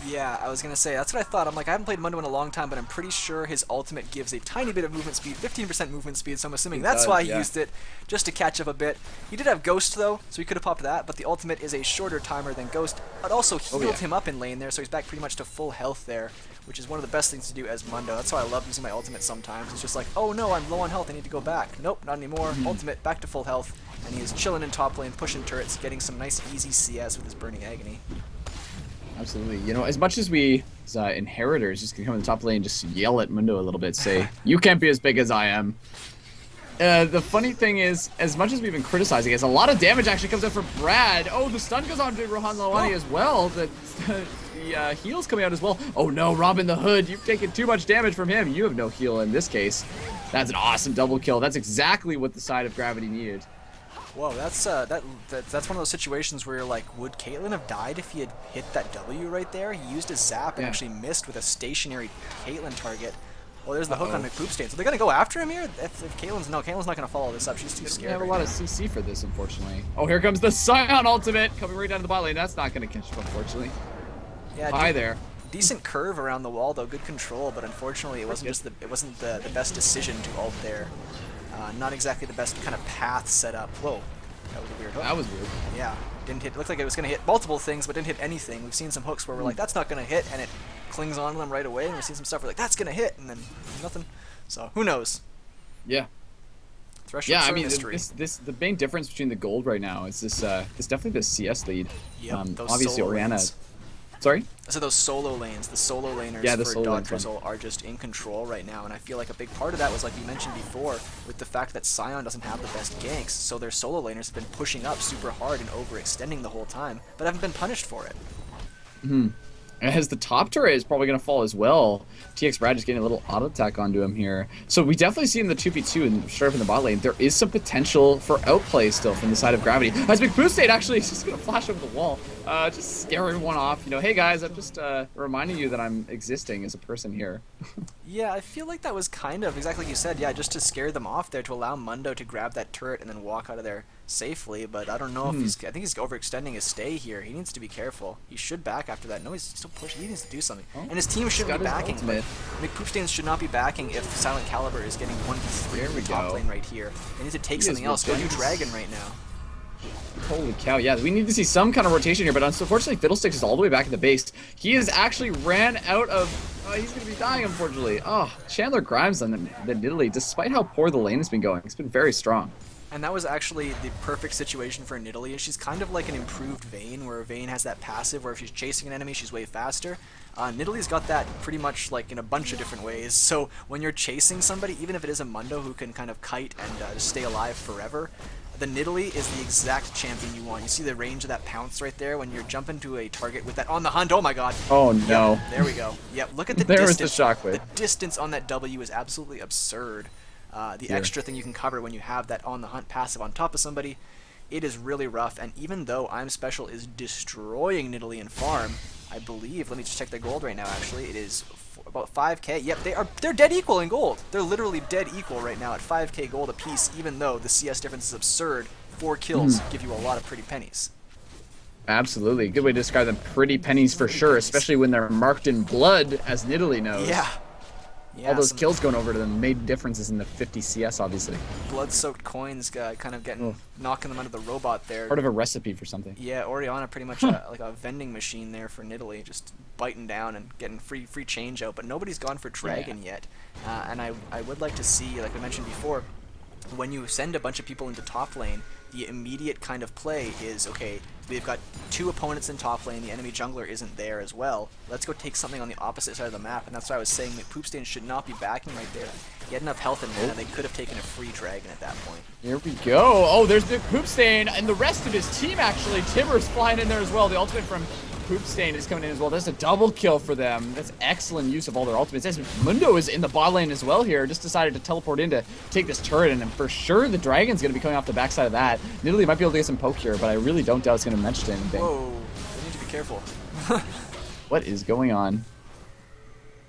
Yeah, I was going to say, that's what I thought. I'm like, I haven't played Mundo in a long time, but I'm pretty sure his ultimate gives a tiny bit of movement speed, 15% movement speed, so I'm assuming that's why he used it, just to catch up a bit. He did have Ghost, though, so he could have popped that, but the ultimate is a shorter timer than Ghost, but also healed him up in lane there, so he's back pretty much to full health there, which is one of the best things to do as Mundo. That's why I love using my ultimate sometimes. It's just like, oh no, I'm low on health, I need to go back. Nope, not anymore. Ultimate, back to full health, and he is chilling in top lane, pushing turrets, getting some nice easy CS with his Burning Agony. Absolutely. You know, as much as we, as inheritors, just can come in the top lane and just yell at Mundo a little bit, say, you can't be as big as I am. The funny thing is, as much as we've been criticizing it, a lot of damage actually comes out for Brad. Oh, the stun goes on to Rohan Lawani as well. The heal's coming out as well. Oh no, Robin the Hood, you've taken too much damage from him. You have no heal in this case. That's an awesome double kill. That's exactly what the side of Gravity needed. Whoa, that's one of those situations where you're like, would Caitlyn have died if he had hit that W right there? He used his zap and Yeah. actually missed with a stationary Caitlyn target. Well, there's the hook on Uh-oh. McPoopstain. So they're gonna go after him here. If Caitlyn's Caitlyn's not gonna follow this up. She's too Doesn't scared. have a Right lot now. of CC for this, unfortunately. Oh, here comes the Scion ultimate coming right down to the bot lane. That's not going to catch him, unfortunately. Yeah, Hi there. decent curve around the wall though, good control, but unfortunately it wasn't the best decision to ult there. Not exactly the best kind of path set up. Whoa, that was a weird hook. That was weird. Yeah, didn't hit. Looked like it was gonna hit multiple things, but didn't hit anything. We've seen some hooks where we're like, that's not gonna hit, and it clings on to them right away. And we've seen some stuff where like, that's gonna hit, and then nothing. So who knows? Yeah. Thresholds Yeah, I are a mean, mystery. the main difference between the gold right now is this definitely the CS lead. Yep, those Obviously, solo Orianna. lanes. Sorry. So those solo lanes, the solo laners Yeah, the for solo lanes, Drizzle are just in control right now, and I feel like a big part of that was like you mentioned before, with the fact that Scion doesn't have the best ganks, so their solo laners have been pushing up super hard and overextending the whole time, but haven't been punished for it. As the top turret is probably going to fall as well. TX Brad just getting a little auto attack onto him here. So we definitely see in the 2v2 and straight up in the bot lane, there is some potential for outplay still from the side of Gravity. As McPoopstain actually is just going to flash over the wall, just scare everyone off. You know, hey guys, I'm just reminding you that I'm existing as a person here. Yeah, I feel like that was kind of exactly like you said, yeah, just to scare them off there, to allow Mundo to grab that turret and then walk out of there safely, but I don't know if I think he's overextending his stay here. He needs to be careful. He should back after that. No, he's still pushing. He needs to do something. Oh, And his team shouldn't be got his backing, but ultimate. McPoopstains should not be backing if Silent Caliber is getting 1v3 There in we the top go. lane right here. They need to take He something is else. Go do relentless. Dragon right now. Holy cow, yeah, we need to see some kind of rotation here, but unfortunately Fiddlesticks is all the way back in the base. He has actually ran out of... he's going to be dying, unfortunately. Oh, Chandler Grimes on the Nidalee, despite how poor the lane has been going, it's been very strong. And that was actually the perfect situation for Nidalee. She's kind of like an improved Vayne, where Vayne has that passive where if she's chasing an enemy, she's way faster. Nidalee's got that pretty much like in a bunch of different ways. So when you're chasing somebody, even if it is a Mundo who can kind of kite and just stay alive forever, the Nidalee is the exact champion you want. You see the range of that pounce right there when you're jumping to a target with that on the hunt. Oh my god. Oh no. Yep, there we go. Yep, look at the There was distance. the shockwave. The distance on that W is absolutely absurd. The Yeah. extra thing you can cover when you have that on the hunt passive on top of somebody, it is really rough. And even though I'm Special is destroying Nidalee in farm, I believe, let me just check their gold right now actually, it is about 5k. Yep, they're dead equal in gold. They're literally dead equal right now at 5k gold apiece, even though the CS difference is absurd. 4 kills give you a lot of pretty pennies. Absolutely, good way to describe them. Pretty pennies for sure, especially when they're marked in blood, as Nidalee knows. Yeah. Yeah, All those some kills going over to them made differences in the 50 CS, obviously. blood-soaked coins kind of getting knocking them under the robot there. Part of a recipe for something. Yeah, Orianna pretty much like a vending machine there for Nidalee, just biting down and getting free change out. But nobody's gone for Dragon yet, and I would like to see, like we mentioned before, when you send a bunch of people into top lane, the immediate kind of play is, okay, we've got 2 opponents in top lane, the enemy jungler isn't there as well. Let's go take something on the opposite side of the map, and that's why I was saying that Poopstain should not be backing right there. He had enough health and mana, they could have taken a free dragon at that point. Here we go. Oh, there's Big Poopstain and the rest of his team, actually. Timber's flying in there as well. The ultimate from Poopstain is coming in as well. That's a double kill for them. That's excellent use of all their ultimates. As Mundo is in the bot lane as well here. Just decided to teleport in to take this turret, and for sure the dragon's going to be coming off the backside of that. Nidalee might be able to get some poke here, but I really don't doubt it's going to match to anything. Whoa, they need to be careful. What is going on?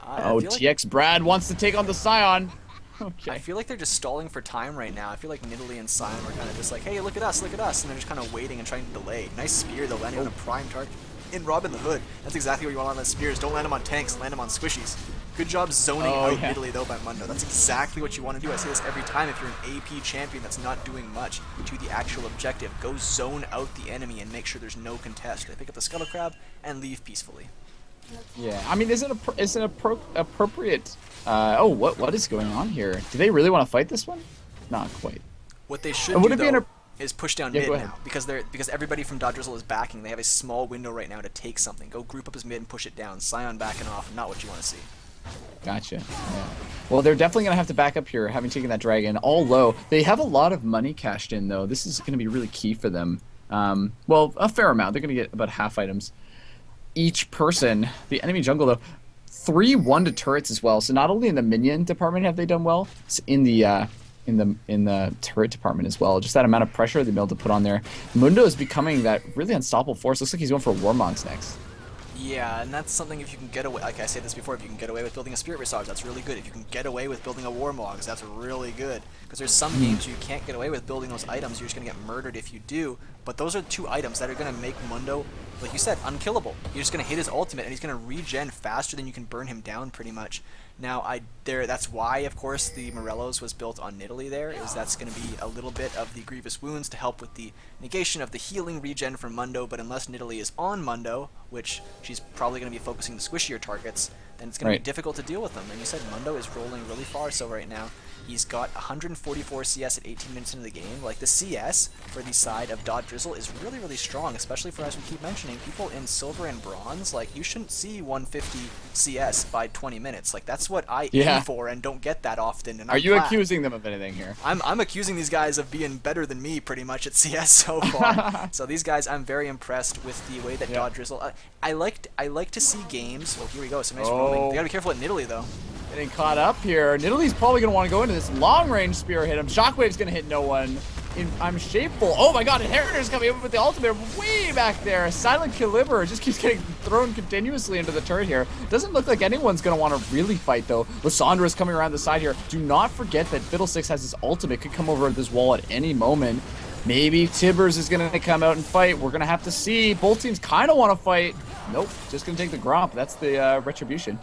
I Oh, feel like- TX Brad wants to take on the Scion. I Okay. feel like they're just stalling for time right now. I feel like Nidalee and Sion were kind of just like, hey, look at us, and they're just kind of waiting and trying to delay. Nice spear, though, landing on a prime target. In Robin the Hood, that's exactly what you want on the spears. Don't land them on tanks, land them on squishies. Good job zoning out Nidalee, though, by Mundo. That's exactly what you want to do. I say this every time. If you're an AP champion that's not doing much to the actual objective, go zone out the enemy and make sure there's no contest. They pick up the Scuttle Crab and leave peacefully. Yeah, I mean, is it appropriate? Oh, what is going on here? Do they really want to fight this one? Not quite. What they should Would do, it be though, an is push down Yeah, mid go ahead. now, because everybody from Dodrizzle is backing. They have a small window right now to take something. Go group up as mid and push it down. Scion backing off, not what you want to see. Gotcha. Yeah. Well, they're definitely going to have to back up here, having taken that dragon all low. They have a lot of money cashed in, though. This is going to be really key for them. Well, a fair amount. They're going to get about half items each person. The enemy jungle, though, 3 1 to turrets as well. So not only in the minion department have they done well, it's in the in the turret department as well. Just that amount of pressure they've been able to put on there. Mundo is becoming that really unstoppable force. Looks like he's going for Warmonks next. Yeah, and that's something if you can get away, like I said this before, if you can get away with building a Spirit Visage, that's really good. If you can get away with building a Warmogs, that's really good. Because there's some games you can't get away with building those items, you're just going to get murdered if you do. But those are two items that are going to make Mundo, like you said, unkillable. You're just going to hit his ultimate, and he's going to regen faster than you can burn him down, pretty much. Now, that's why, of course, the Morellos was built on Nidalee there, is that's going to be a little bit of the Grievous Wounds to help with the negation of the healing regen from Mundo, but unless Nidalee is on Mundo, which she's probably going to be focusing the squishier targets, then it's going to be difficult to deal with them. And you said Mundo is rolling really far, so right now he's got 144 CS at 18 minutes into the game. Like, the CS for the side of Dot Drizzle is really, really strong, especially for, as we keep mentioning, people in Silver and Bronze. Like, you shouldn't see 150 CS by 20 minutes. Like, that's what I aim for and don't get that often. And Are you accusing them of anything here? I'm accusing these guys of being better than me pretty much at CS so far. So these guys, I'm very impressed with the way that Dot Drizzle. I like to see games. Oh, here we go. Some nice rolling. They gotta be careful at Nidalee though. Getting caught up here. Nidalee's probably going to want to go into this long-range spear hit him. Shockwave's going to hit no one. I'm Shapeful. Oh my god, Inheritor's coming up with the ultimate way back there. Silent Caliber just keeps getting thrown continuously into the turret here. Doesn't look like anyone's going to want to really fight though. Lissandra's coming around the side here. Do not forget that Fiddlesticks has his ultimate. Could come over this wall at any moment. Maybe Tibbers is going to come out and fight. We're going to have to see. Both teams kind of want to fight. Nope, just going to take the Gromp. That's the Retribution.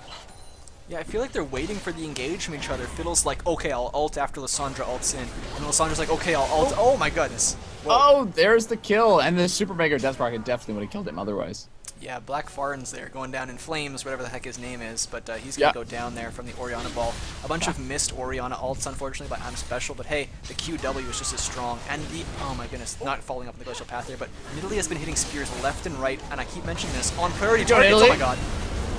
Yeah, I feel like they're waiting for the engage from each other. Fiddle's like, okay, I'll ult after Lissandra ults in. And Lissandra's like, okay, I'll ult. Oh my goodness. Whoa. Oh, there's the kill. And the Super Mega Death Rocket definitely would have killed him otherwise. Yeah, Black Farn's there, going down in flames, whatever the heck his name is. But he's going to go down there from the Orianna ball. A bunch of missed Orianna ults, unfortunately, by I'm Special. But hey, the QW is just as strong. And the, oh my goodness, not falling up in the glacial path there. But Nidalee has been hitting spears left and right. And I keep mentioning this on priority targets. Oh my god.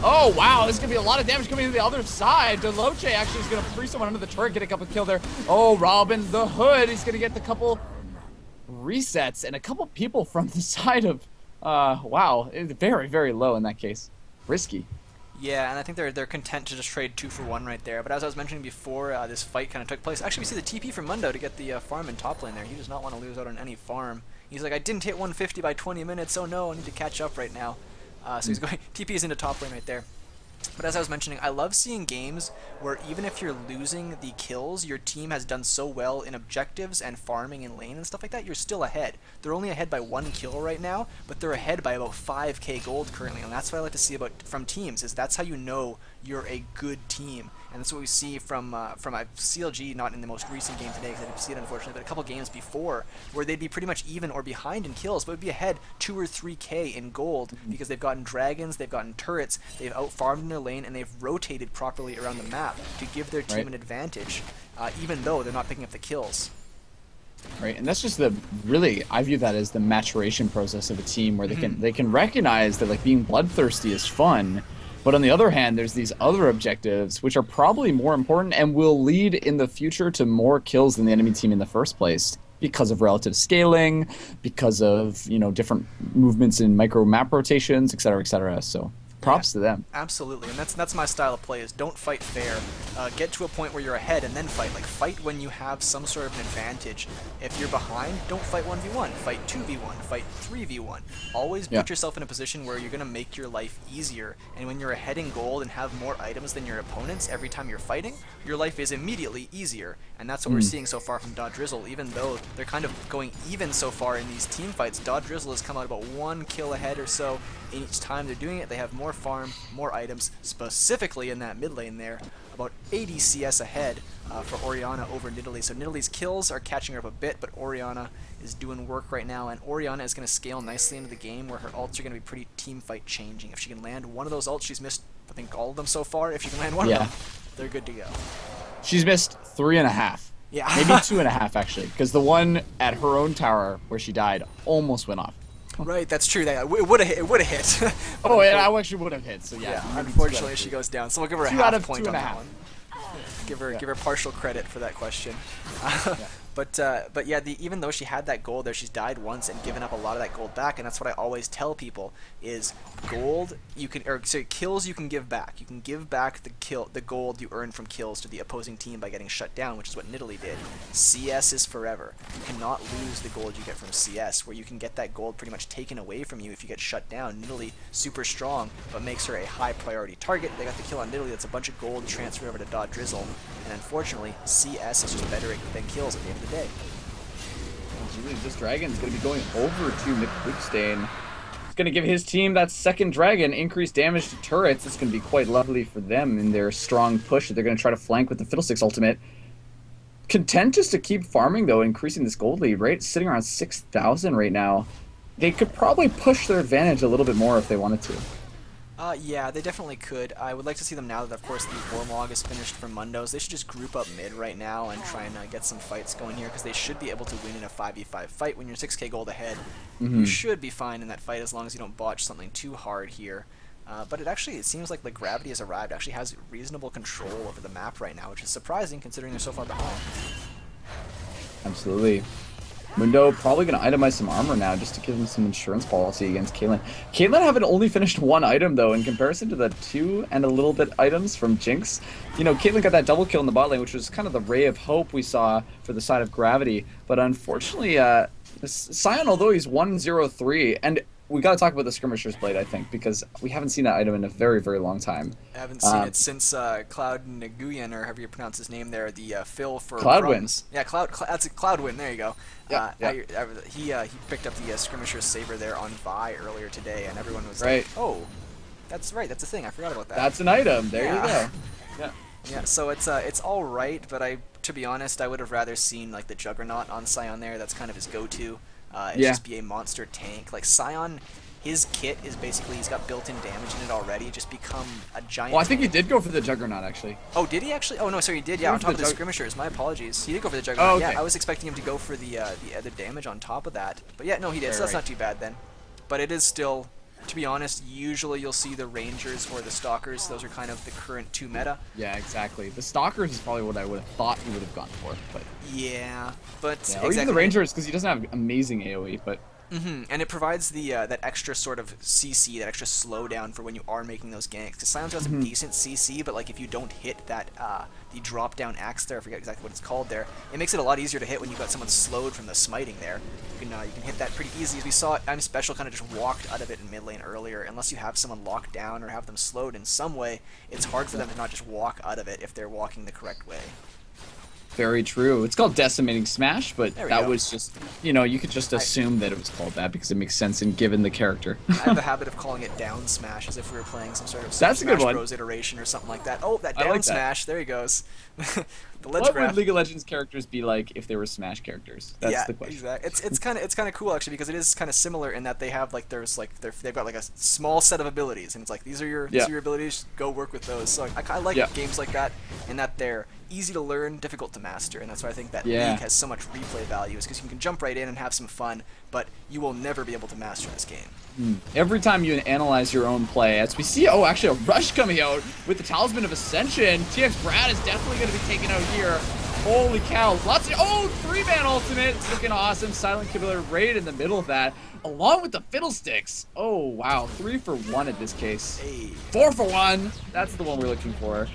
Oh, wow, this is going to be a lot of damage coming to the other side. Deloche actually is going to free someone under the turret, get a couple kill there. Oh, Robin the Hood, he's going to get the couple resets and a couple people from the side of, wow, it's very, very low in that case. Risky. Yeah, and I think they're content to just trade 2 for 1 right there. But as I was mentioning before, this fight kind of took place. Actually, we see the TP from Mundo to get the farm in top lane there. He does not want to lose out on any farm. He's like, I didn't hit 150 by 20 minutes, oh no, I need to catch up right now. So he's going, TP is into top lane right there. But as I was mentioning, I love seeing games where even if you're losing the kills, your team has done so well in objectives and farming in lane and stuff like that, you're still ahead. They're only ahead by 1 kill right now, but they're ahead by about 5k gold currently, and that's what I like to see from teams, is that's how you know you're a good team. And that's what we see from CLG, not in the most recent game today, because I didn't see it unfortunately, but a couple games before, where they'd be pretty much even or behind in kills, but would be ahead 2 or 3k in gold, because they've gotten dragons, they've gotten turrets, they've out-farmed in their lane, and they've rotated properly around the map to give their team an advantage, even though they're not picking up the kills. Right, and that's just the really, I view that as the maturation process of a team, where they can recognize that like being bloodthirsty is fun. But on the other hand, there's these other objectives, which are probably more important and will lead in the future to more kills than the enemy team in the first place, because of relative scaling, because of, you know, different movements in micro map rotations, et cetera, et cetera. So props to them. Absolutely, and that's my style of play, is don't fight fair. Get to a point where you're ahead and then fight. Like, fight when you have some sort of an advantage. If you're behind, don't fight 1v1, fight 2v1, fight 3v1. Always put yourself in a position where you're going to make your life easier, and when you're ahead in gold and have more items than your opponents every time you're fighting, your life is immediately easier, and that's what we're seeing so far from Dot Drizzle. Even though they're kind of going even so far in these team fights, Dot Drizzle has come out about 1 kill ahead or so. Each time they're doing it, they have more farm, more items, specifically in that mid lane there, about 80 CS ahead for Orianna over Nidalee. So Nidalee's kills are catching her up a bit, but Orianna is doing work right now, and Orianna is going to scale nicely into the game where her ults are going to be pretty team fight changing. If she can land one of those ults, she's missed, I think, all of them so far. If she can land one of them, they're good to go. She's missed 3.5. Yeah. Maybe 2.5 actually, because the one at her own tower where she died almost went off. Right, that's true. It would have hit. Oh, yeah, I actually would have hit. So yeah. Unfortunately, she goes down. So we'll give her a half point on that one. Give her partial credit for that question. But yeah, even though she had that gold there, she's died once and given up a lot of that gold back, and that's what I always tell people: is gold you can, or sorry, kills you can give back. You can give back the gold you earn from kills to the opposing team by getting shut down, which is what Nidalee did. CS is forever. You cannot lose the gold you get from CS, where you can get that gold pretty much taken away from you if you get shut down. Nidalee, super strong, but makes her a high priority target. They got the kill on Nidalee. That's a bunch of gold transferred over to Drizzle, and unfortunately, CS is just better than kills at the end of the day. This dragon's going to be going over to McQuickstein. It's going to give his team that second dragon increased damage to turrets. It's going to be quite lovely for them in their strong push that they're going to try to flank with the Fiddlesticks ultimate. Content just to keep farming, though, increasing this gold lead, right? It's sitting around 6,000 right now. They could probably push their advantage a little bit more if they wanted to. Yeah, they definitely could. I would like to see them now that, of course, the Warmog is finished for Mundos. They should just group up mid right now and try and get some fights going here, because they should be able to win in a 5v5 fight. When you're 6k gold ahead, you should be fine in that fight as long as you don't botch something too hard here. But it seems like Gravity has arrived, actually has reasonable control over the map right now, which is surprising considering they're so far behind. Absolutely. Mundo probably going to itemize some armor now just to give him some insurance policy against Caitlyn. Caitlyn having only finished one item, though, in comparison to the 2 and a little bit items from Jinx. You know, Caitlyn got that double kill in the bot lane, which was kind of the ray of hope we saw for the side of Gravity. But unfortunately, Sion, although he's 1-0-3, and we got to talk about the Skirmisher's Blade, I think, because we haven't seen that item in a very, very long time. I haven't seen it since Cloud Nguyen, or however you pronounce his name there, the Phil for Cloudwind. Yeah, that's a Cloudwind, there you go. Yeah, he picked up the Skirmisher's Saber there on Vi earlier today, and everyone was right. like, oh, that's right, that's a thing, I forgot about that. That's an item, there you go. Yeah. Yeah, so it's alright, but to be honest, I would have rather seen like the Juggernaut on Sion there. That's kind of his go-to. Just be a monster tank. Like Sion, his kit is basically, he's got built-in damage in it already. Just become a giant. Well, I think he did go for the Juggernaut actually. Oh, did he actually? Oh no, sorry, he did. Yeah, on top of the skirmishers. My apologies. He did go for the Juggernaut. Oh, okay. Yeah, I was expecting him to go for the other damage on top of that. But yeah, no, he did. So that's not too bad then. But it is still, to be honest, usually you'll see the Rangers or the Stalkers. Those are kind of the current 2 meta. Yeah, exactly. The Stalkers is probably what I would have thought he would have gone for, but yeah, but or exactly. even the Rangers, because he doesn't have amazing AoE, but and it provides the that extra sort of CC, that extra slowdown for when you are making those ganks. Because Sion's got some decent CC, but like if you don't hit that the drop down axe there, I forget exactly what it's called there, it makes it a lot easier to hit when you've got someone slowed from the smiting there. You can hit that pretty easy. As we saw, I'm Special kind of just walked out of it in mid lane earlier. Unless you have someone locked down or have them slowed in some way, it's hard for them to not just walk out of it if they're walking the correct way. very true. It's called Decimating Smash, but that go. was just, you know, you could just assume that it was called that because it makes sense in given the character. I have a habit of calling it down smash as if we were playing some sort of That's a good Smash one. Bros iteration or something like that. Oh, that I down like that. smash. There he goes. The ledge What graph. would League of Legends characters be like if they were Smash characters? That's the question. Exactly. It's kind of cool actually, because it is kind of similar in that they have like they've got like a small set of abilities, and it's like these are your abilities. Go work with those. So I like games like that, in that they're easy to learn, difficult to master, and that's why I think that League has so much replay value, is because you can jump right in and have some fun, but you will never be able to master this game. Every time you analyze your own play, as we see, oh, actually a rush coming out with the Talisman of Ascension. TX Brad is definitely going to be taken out here. Holy cow, lots of, 3-man ultimate. It's looking awesome. Silent Killer right in the middle of that, along with the Fiddlesticks. Oh, wow, 3 for 1 in this case. Hey. 4 for 1. That's the one we're looking for.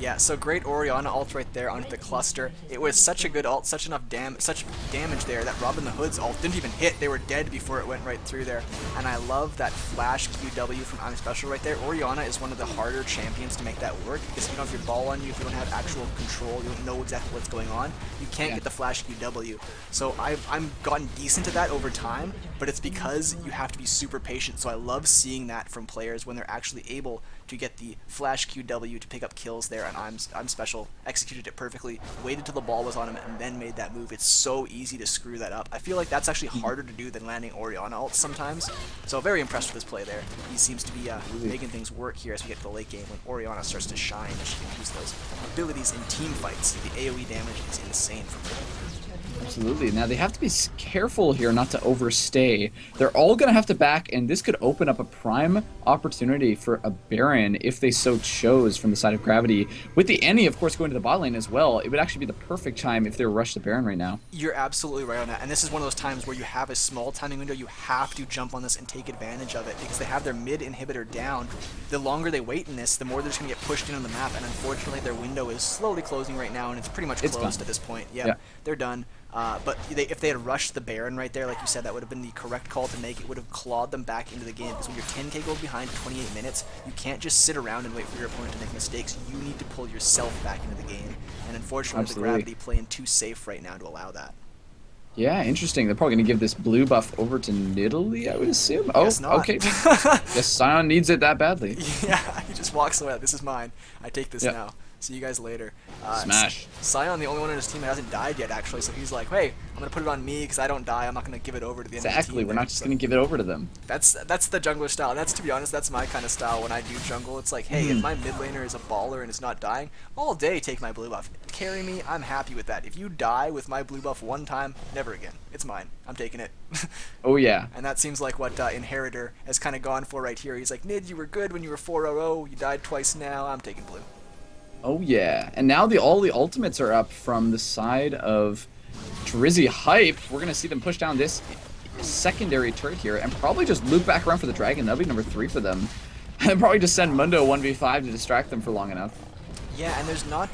Yeah, so great Orianna ult right there onto the cluster. It was such a good ult, such damage there that Robin the Hood's ult didn't even hit. They were dead before it went right through there. And I love that flash QW from I'm Special right there. Orianna is one of the harder champions to make that work, because if you don't have your ball on you, if you don't have actual control, you don't know exactly what's going on, you can't get the flash QW. So I'm gotten decent at that over time, but it's because you have to be super patient. So I love seeing that from players when they're actually able to get the flash QW to pick up kills there, and I'm Special executed it perfectly, waited till the ball was on him, and then made that move. It's so easy to screw that up. I feel like that's actually harder to do than landing Orianna ults sometimes. So very impressed with his play there. He seems to be making things work here as we get to the late game when Orianna starts to shine. She can use those abilities in team fights. The AoE damage is insane from her. Absolutely. Now they have to be careful here not to overstay. They're all going to have to back, and this could open up a prime opportunity for a Baron if they so chose from the side of Gravity. With the Annie, of course, going to the bot lane as well, it would actually be the perfect time if they were rushed the Baron right now. You're absolutely right on that, and this is one of those times where you have a small timing window. You have to jump on this and take advantage of it because they have their mid inhibitor down. The longer they wait in this, the more they're just going to get pushed in on the map, and unfortunately their window is slowly closing right now, and it's pretty much closed at this point. Yeah, they're done. But if they had rushed the Baron right there, like you said, that would have been the correct call to make. It would have clawed them back into the game, because when you're 10k gold behind 28 minutes, you can't just sit around and wait for your opponent to make mistakes. You need to pull yourself back into the game, and unfortunately the Gravity playing too safe right now to allow that. Yeah, interesting. They're probably going to give this blue buff over to Nidalee, I would assume. Oh, okay. Yes, Sion needs it that badly. Yeah, he just walks away. This is mine. I take this now. See you guys later. Smash. Sion, the only one on his team that hasn't died yet, actually, so he's like, hey, I'm going to put it on me because I don't die. I'm not going to give it over to the enemy team. Exactly, we're not just going to give it over to them. That's the jungler style, and that's, to be honest, that's my kind of style when I do jungle. It's like, hey, if my mid laner is a baller and is not dying, all day take my blue buff. Carry me, I'm happy with that. If you die with my blue buff one time, never again. It's mine. I'm taking it. Oh, yeah. And that seems like what Inheritor has kind of gone for right here. He's like, Nid, you were good when you were 4-0. You died twice now. I'm taking blue. Oh yeah, and now all the ultimates are up from the side of Drizzy Hype. We're gonna see them push down this secondary turret here and probably just loop back around for the dragon. That'll be number 3 for them. And probably just send Mundo 1v5 to distract them for long enough. Yeah, and there's not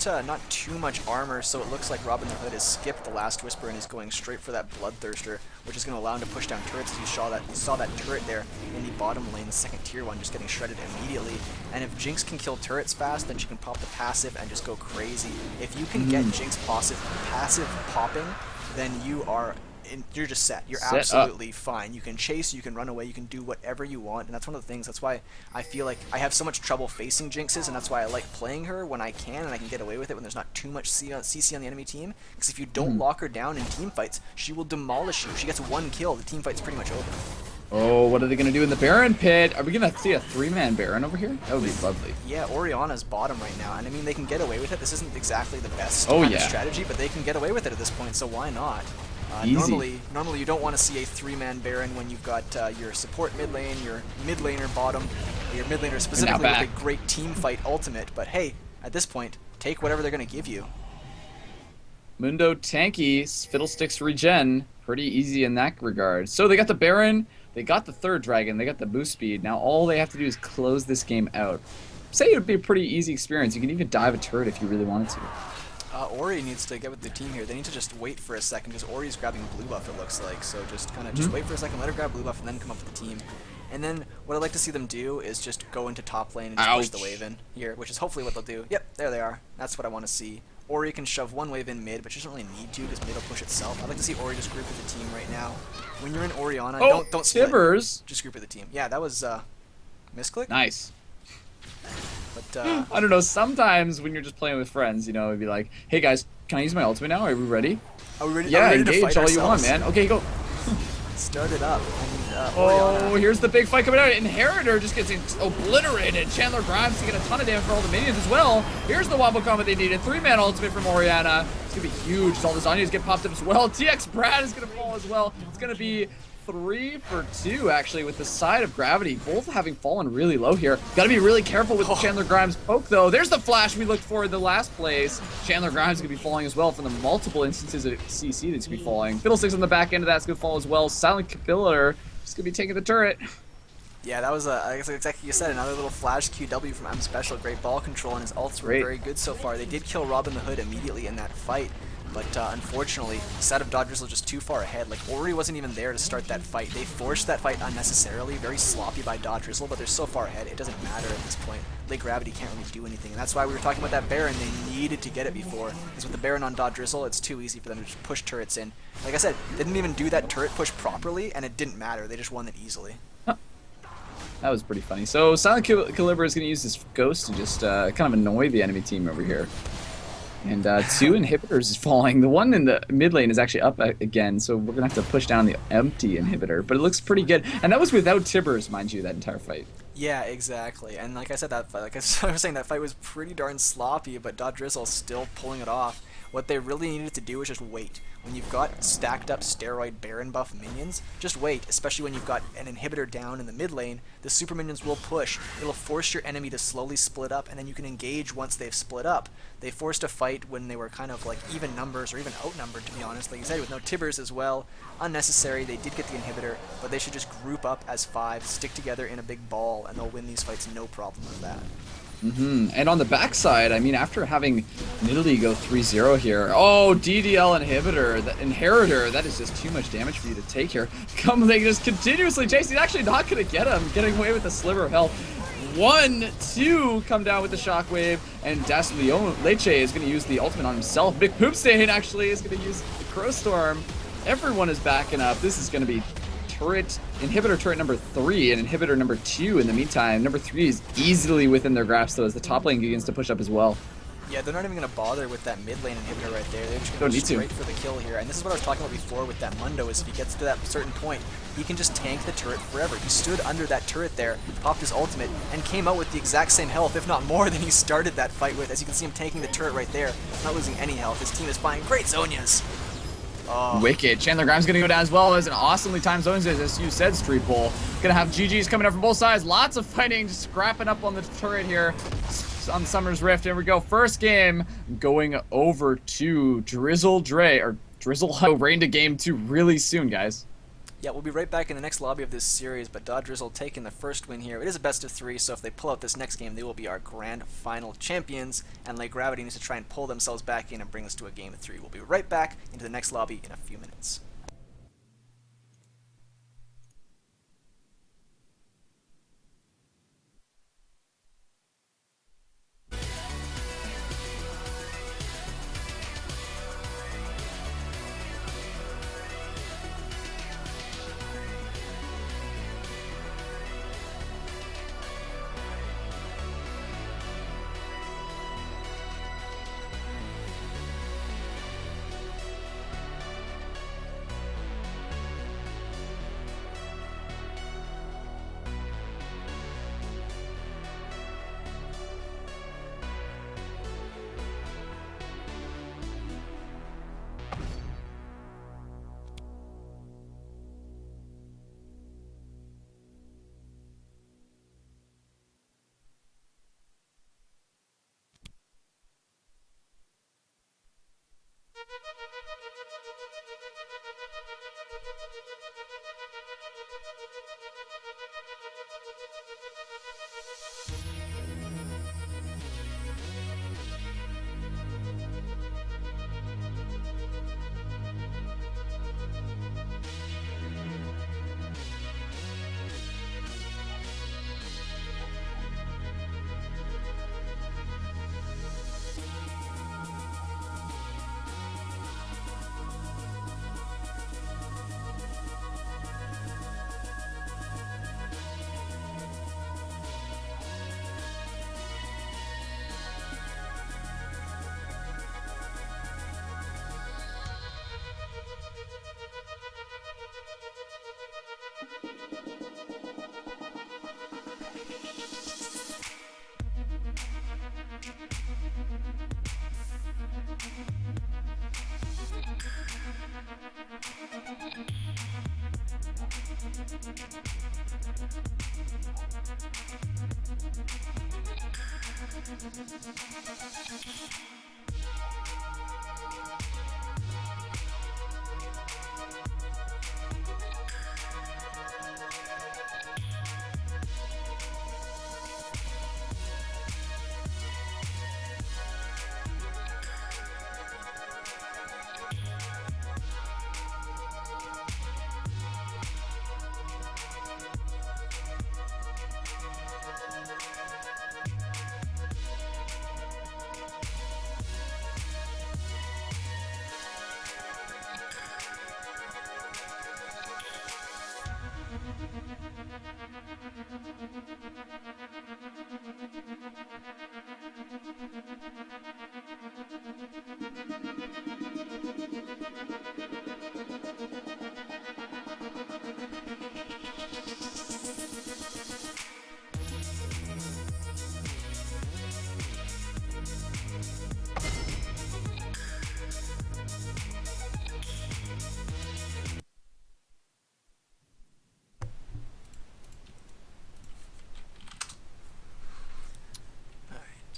too much armor, so it looks like Robin the Hood has skipped the last Whisper and is going straight for that Bloodthirster, which is going to allow him to push down turrets. You saw that turret there in the bottom lane, the second tier one, just getting shredded immediately. And if Jinx can kill turrets fast, then she can pop the passive and just go crazy. If you can get Jinx passive popping, then you're just set. You're absolutely fine. You can chase, you can run away, you can do whatever you want, and that's one of the things. That's why I feel like I have so much trouble facing Jinxes, and that's why I like playing her when I can, and I can get away with it when there's not too much CC on the enemy team. Because if you don't lock her down in team fights, she will demolish you. She gets one kill, the team fight's pretty much over. Oh, what are they going to do in the Baron pit? Are we going to see a 3-man Baron over here? That would be lovely. Yeah, Orianna's bottom right now, and I mean, they can get away with it. This isn't exactly the best strategy, but they can get away with it at this point, so why not? Normally you don't want to see a 3-man Baron when you've got your support mid lane, your mid laner bottom, your mid laner specifically with a great team fight ultimate. But hey, at this point, take whatever they're going to give you. Mundo tanky, Fiddlesticks regen, pretty easy in that regard. So they got the Baron, they got the 3rd dragon, they got the boost speed. Now all they have to do is close this game out. Say it would be a pretty easy experience. You can even dive a turret if you really wanted to. Ori needs to get with the team here. They need to just wait for a second because Ori's grabbing blue buff, it looks like. So just kind of just wait for a second, let her grab blue buff, and then come up with the team. And then what I'd like to see them do is just go into top lane and just push the wave in here, which is hopefully what they'll do. Yep, there they are. That's what I want to see. Ori can shove one wave in mid, but she doesn't really need to because mid will push itself. I'd like to see Ori just group with the team right now. When you're in Orianna, don't split. Tibbers. Just group with the team. Yeah, that was misclick. Nice. But I don't know, sometimes when you're just playing with friends, you know, it'd be like, hey guys, can I use my ultimate now? Are we ready? Are we ready? Yeah, are we ready engage to fight all ourselves? you want, man. Okay, go. Start it up. And, oh, here's the big fight coming out. Inheritor just gets obliterated. Chandler Grimes taking a ton of damage for all the minions as well. Here's the wombo combo they needed. 3-man ultimate from Orianna. It's going to be huge. All the Zanyas get popped up as well. TX Brad is going to fall as well. It's going to be 3 for 2, actually, with the side of Gravity. Both having fallen really low here. Got to be really careful with the Chandler Grimes poke, though. There's the flash we looked for in the last plays. Chandler Grimes is going to be falling as well from the multiple instances of CC that's going to be falling. Fiddlesticks on the back end of that's going to fall as well. Silent Capilliter is going to be taking the turret. Yeah, that was, I guess exactly you said, another little flash QW from M Special. Great ball control, and his ults were very good so far. They did kill Robin the Hood immediately in that fight. But unfortunately, the side of Dodgers was just too far ahead. Like, Ori wasn't even there to start that fight. They forced that fight unnecessarily, very sloppy by Dodgers, but they're so far ahead, it doesn't matter at this point. Late Gravity can't really do anything, and that's why we were talking about that Baron. They needed to get it before, because with the Baron on Dodrizzle, it's too easy for them to just push turrets in. Like I said, they didn't even do that turret push properly, and it didn't matter. They just won it easily. That was pretty funny. So Silent Calibur is going to use this Ghost to just kind of annoy the enemy team over here. And 2 inhibitors is falling. The one in the mid lane is actually up again, so we're going to have to push down the empty inhibitor. But it looks pretty good. And that was without Tibbers, mind you, that entire fight. Yeah, exactly. And like I said, that fight, like I was saying, that fight was pretty darn sloppy, but Dodrizzle still pulling it off. What they really needed to do was just wait. When you've got stacked up steroid Baron buff minions, just wait, especially when you've got an inhibitor down in the mid lane. The super minions will push. It'll force your enemy to slowly split up, and then you can engage once they've split up. They forced a fight when they were kind of like even numbers or even outnumbered, to be honest. Like you said, with no Tibbers as well. Unnecessary. They did get the inhibitor, but they should just group up as 5, stick together in a big ball, and they'll win these fights no problem with that. And on the backside, I mean, after having Nidalee go 3-0 here, oh, DDL inhibitor, the inheritor, that is just too much damage for you to take here. They just continuously chase. He's actually not going to get him, getting away with a sliver of health. 1-2 come down with the shockwave, and Das Leche is going to use the ultimate on himself. Big Poopstain actually is going to use the Crow Storm. Everyone is backing up. This is going to be inhibitor turret number 3 and inhibitor number 2 in the meantime. Number 3 is easily within their grasp though as the top lane begins to push up as well. Yeah, they're not even going to bother with that mid lane inhibitor right there. They're just going to go straight for the kill here. And this is what I was talking about before with that Mundo, is if he gets to that certain point, he can just tank the turret forever. He stood under that turret there, popped his ultimate, and came out with the exact same health, if not more, than he started that fight with. As you can see him tanking the turret right there, not losing any health. His team is fine. Great Zonias! Oh. Wicked. Chandler Grimes gonna go down as well as an awesomely timed zones, as you said, Street Bull. Gonna have GGs coming up from both sides. Lots of fighting, just scrapping up on the turret here on Summer's Rift. Here we go. First game going over to Drizzle Rain to game 2 really soon, guys. Yeah, we'll be right back in the next lobby of this series, but Drizzle taking the first win here. It is a best of 3, so if they pull out this next game, they will be our grand final champions, and Lake Gravity needs to try and pull themselves back in and bring us to a game of 3. We'll be right back into the next lobby in a few minutes.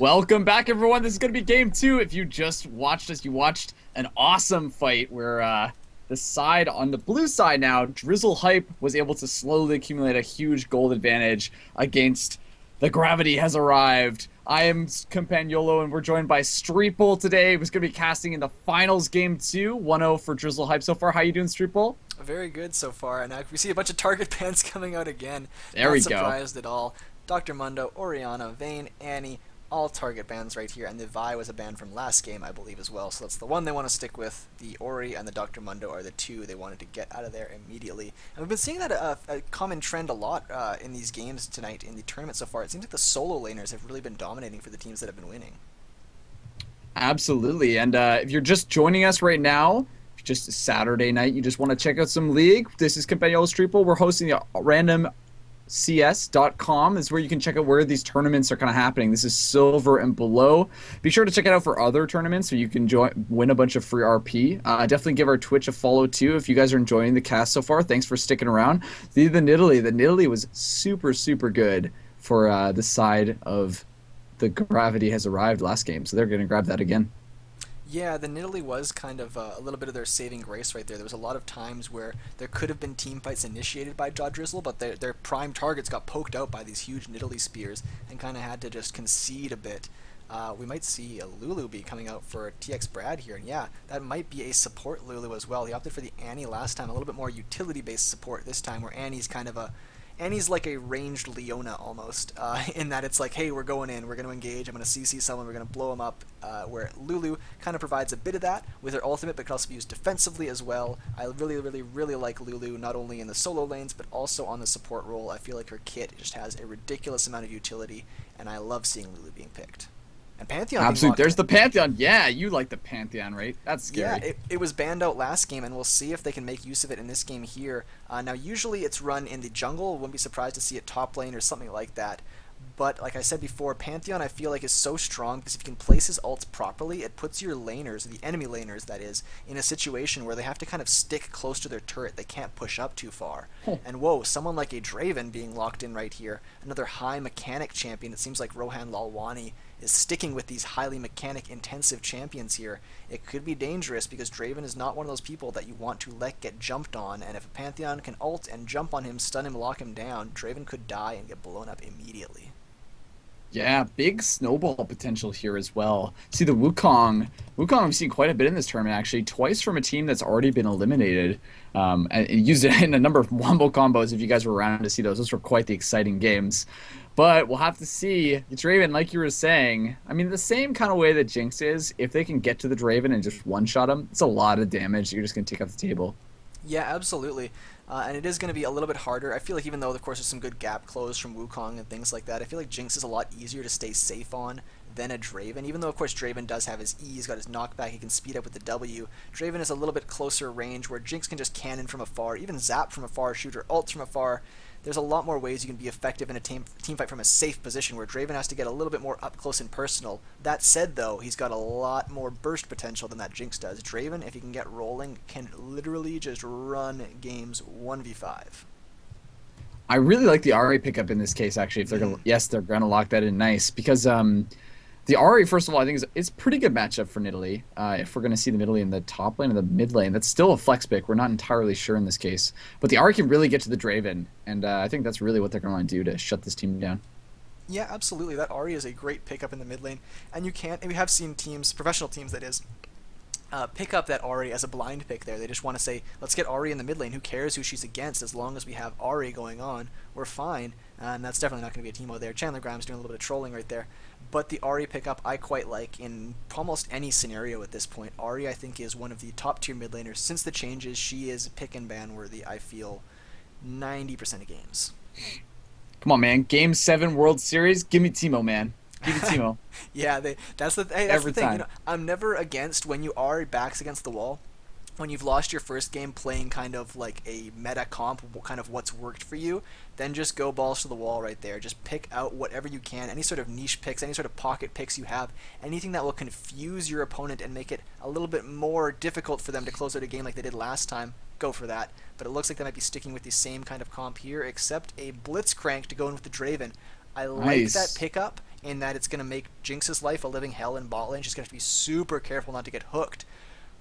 Welcome back, everyone. This is going to be game two. If you just watched us, you watched an awesome fight where the side on the blue side now, Drizzle Hype was able to slowly accumulate a huge gold advantage against the Gravity Has Arrived. I am Campagnolo, and we're joined by Streeple today, who's going to be casting in the finals game two, 1-0 for Drizzle Hype so far. How you doing, Streeple? Very good so far, and we see a bunch of target bans coming out again. There Not we go. surprised at all. Dr. Mundo, Oriana, Vayne, Annie, all target bans right here, and the Vi was a ban from last game, I believe, as well. So that's the one they want to stick with. The Ori and the Dr. Mundo are the two they wanted to get out of there immediately. And we've been seeing that a common trend a lot in these games tonight in the tournament so far. It seems like the solo laners have really been dominating for the teams that have been winning. Absolutely. And if you're just joining us right now, just a Saturday night, you just want to check out some League, this is Campagnolo Streeple. We're hosting the RandomCS.com is where you can check out where these tournaments are kind of happening. This is silver and below. Be sure to check it out for other tournaments so you can win a bunch of free RP. Definitely give our Twitch a follow too if you guys are enjoying the cast so far. Thanks for sticking around. The Nidalee was super, super good for the side of the Gravity Has Arrived last game, so they're going to grab that again. Yeah, the Nidalee was kind of a little bit of their saving grace right there. There was a lot of times where there could have been team fights initiated by Drizzle, but their prime targets got poked out by these huge Nidalee spears and kind of had to just concede a bit. We might see a Lulu be coming out for TX Brad here, and yeah, that might be a support Lulu as well. He opted for the Annie last time, a little bit more utility-based support this time, where Annie's kind of Annie's like a ranged Leona almost, in that it's like, hey, we're going in, we're going to engage, I'm going to CC someone, we're going to blow them up, where Lulu kind of provides a bit of that with her ultimate, but can also be used defensively as well. I really, really, really like Lulu, not only in the solo lanes, but also on the support role. I feel like her kit just has a ridiculous amount of utility, and I love seeing Lulu being picked. And Pantheon. Absolutely. There's the Pantheon. Yeah, you like the Pantheon, right? That's scary. Yeah, it was banned out last game, and we'll see if they can make use of it in this game here. Now, usually it's run in the jungle. Wouldn't be surprised to see it top lane or something like that. But like I said before, Pantheon I feel like is so strong because if you can place his ults properly, it puts your laners, the enemy laners that is, in a situation where they have to kind of stick close to their turret. They can't push up too far. And whoa, someone like a Draven being locked in right here, another high mechanic champion. It seems like Rohan Lalwani is sticking with these highly mechanic intensive champions here. It could be dangerous because Draven is not one of those people that you want to let get jumped on, and if a Pantheon can ult and jump on him, stun him, lock him down, Draven could die and get blown up immediately. Yeah, big snowball potential here as well. See the Wukong. Wukong we've seen quite a bit in this tournament, actually. Twice from a team that's already been eliminated. And used it in a number of wombo combos if you guys were around to see those. Those were quite the exciting games. But we'll have to see. Draven, like you were saying, I mean, the same kind of way that Jinx is, if they can get to the Draven and just one-shot him, it's a lot of damage you're just going to take off the table. Yeah, absolutely. And it is going to be a little bit harder. I feel like even though, of course, there's some good gap close from Wukong and things like that, I feel like Jinx is a lot easier to stay safe on than a Draven. Even though, of course, Draven does have his E, he's got his knockback, he can speed up with the W. Draven is a little bit closer range where Jinx can just cannon from afar, even zap from afar, shoot her ults from afar. There's a lot more ways you can be effective in a team fight from a safe position where Draven has to get a little bit more up close and personal. That said, though, he's got a lot more burst potential than that Jinx does. Draven, if he can get rolling, can literally just run games 1v5. I really like the Ahri pickup in this case, actually. If they're gonna, yes, they're gonna lock that in nice because the Ahri, first of all, I think it's a pretty good matchup for Nidalee. If we're going to see the Nidalee in the top lane or the mid lane, that's still a flex pick. We're not entirely sure in this case. But the Ahri can really get to the Draven, and I think that's really what they're going to want to do to shut this team down. Yeah, absolutely. That Ahri is a great pickup in the mid lane. And we have seen teams, professional teams that is, pick up that Ahri as a blind pick there. They just want to say, let's get Ahri in the mid lane. Who cares who she's against? As long as we have Ahri going on, we're fine. And that's definitely not going to be a Teemo there. Chandler Grimes doing a little bit of trolling right there. But the Ahri pickup I quite like in almost any scenario at this point. Ahri, I think, is one of the top tier mid laners. Since the changes, she is pick and ban worthy, I feel, 90% of games. Come on, man. Game 7 World Series. Give me Teemo, man. Give me Teemo. Yeah, that's the thing. Every time. You know, I'm never against when you are backs against the wall. When you've lost your first game playing kind of like a meta comp, kind of what's worked for you, then just go balls to the wall right there. Just pick out whatever you can, any sort of niche picks, any sort of pocket picks you have, anything that will confuse your opponent and make it a little bit more difficult for them to close out a game like they did last time. Go for that. But it looks like they might be sticking with the same kind of comp here, except a Blitzcrank to go in with the Draven. I like that pickup. in that it's going to make Jinx's life a living hell in bot lane. She's going to have to be super careful not to get hooked.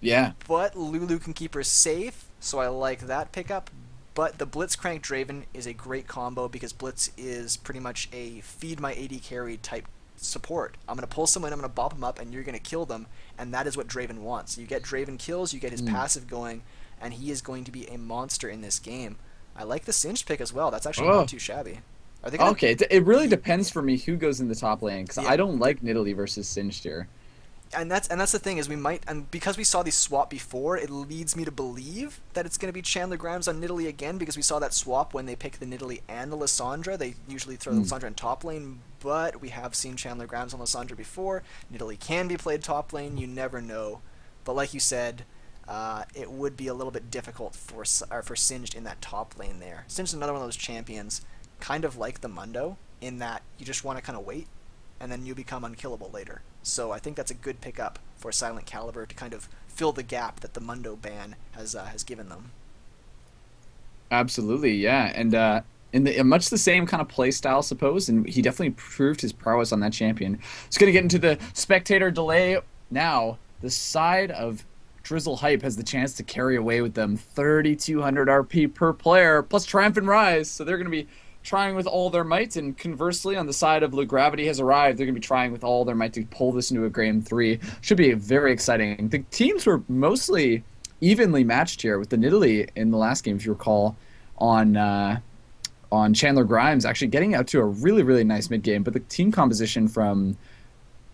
Yeah. But Lulu can keep her safe, so I like that pickup. But the Blitzcrank Draven is a great combo because Blitz is pretty much a feed my AD carry type support. I'm going to pull someone, I'm going to bop them up, and you're going to kill them, and that is what Draven wants. You get Draven kills, you get his passive going, and he is going to be a monster in this game. I like the Singed pick as well. That's actually not too shabby. Are they gonna... Okay, it really depends for me who goes in the top lane, because Yeah. I don't like Nidalee versus Singed here. And that's the thing is we might, and because we saw these swap before, it leads me to believe that it's going to be Chandler Grimes on Nidalee again, because we saw that swap when they pick the Nidalee and the Lissandra. They usually throw the Lissandra in top lane, but we have seen Chandler Grimes on Lissandra before. Nidalee can be played top lane, you never know. But like you said, it would be a little bit difficult for Singed in that top lane there. Singed is another one of those champions, kind of like the Mundo, in that you just want to kind of wait, and then you become unkillable later. So I think that's a good pickup for Silent Caliber to kind of fill the gap that the Mundo ban has given them. Absolutely, yeah, and in much the same kind of play style, suppose, and he definitely proved his prowess on that champion. It's going to get into the spectator delay now. The side of Drizzle Hype has the chance to carry away with them 3,200 RP per player, plus Triumphant Rise, so they're going to be trying with all their might, and conversely, on the side of Gravity has arrived, they're going to be trying with all their might to pull this into a Game 3. Should be very exciting. The teams were mostly evenly matched here, with the Nidalee in the last game, if you recall, on Chandler Grimes actually getting out to a really, really nice mid game, but the team composition from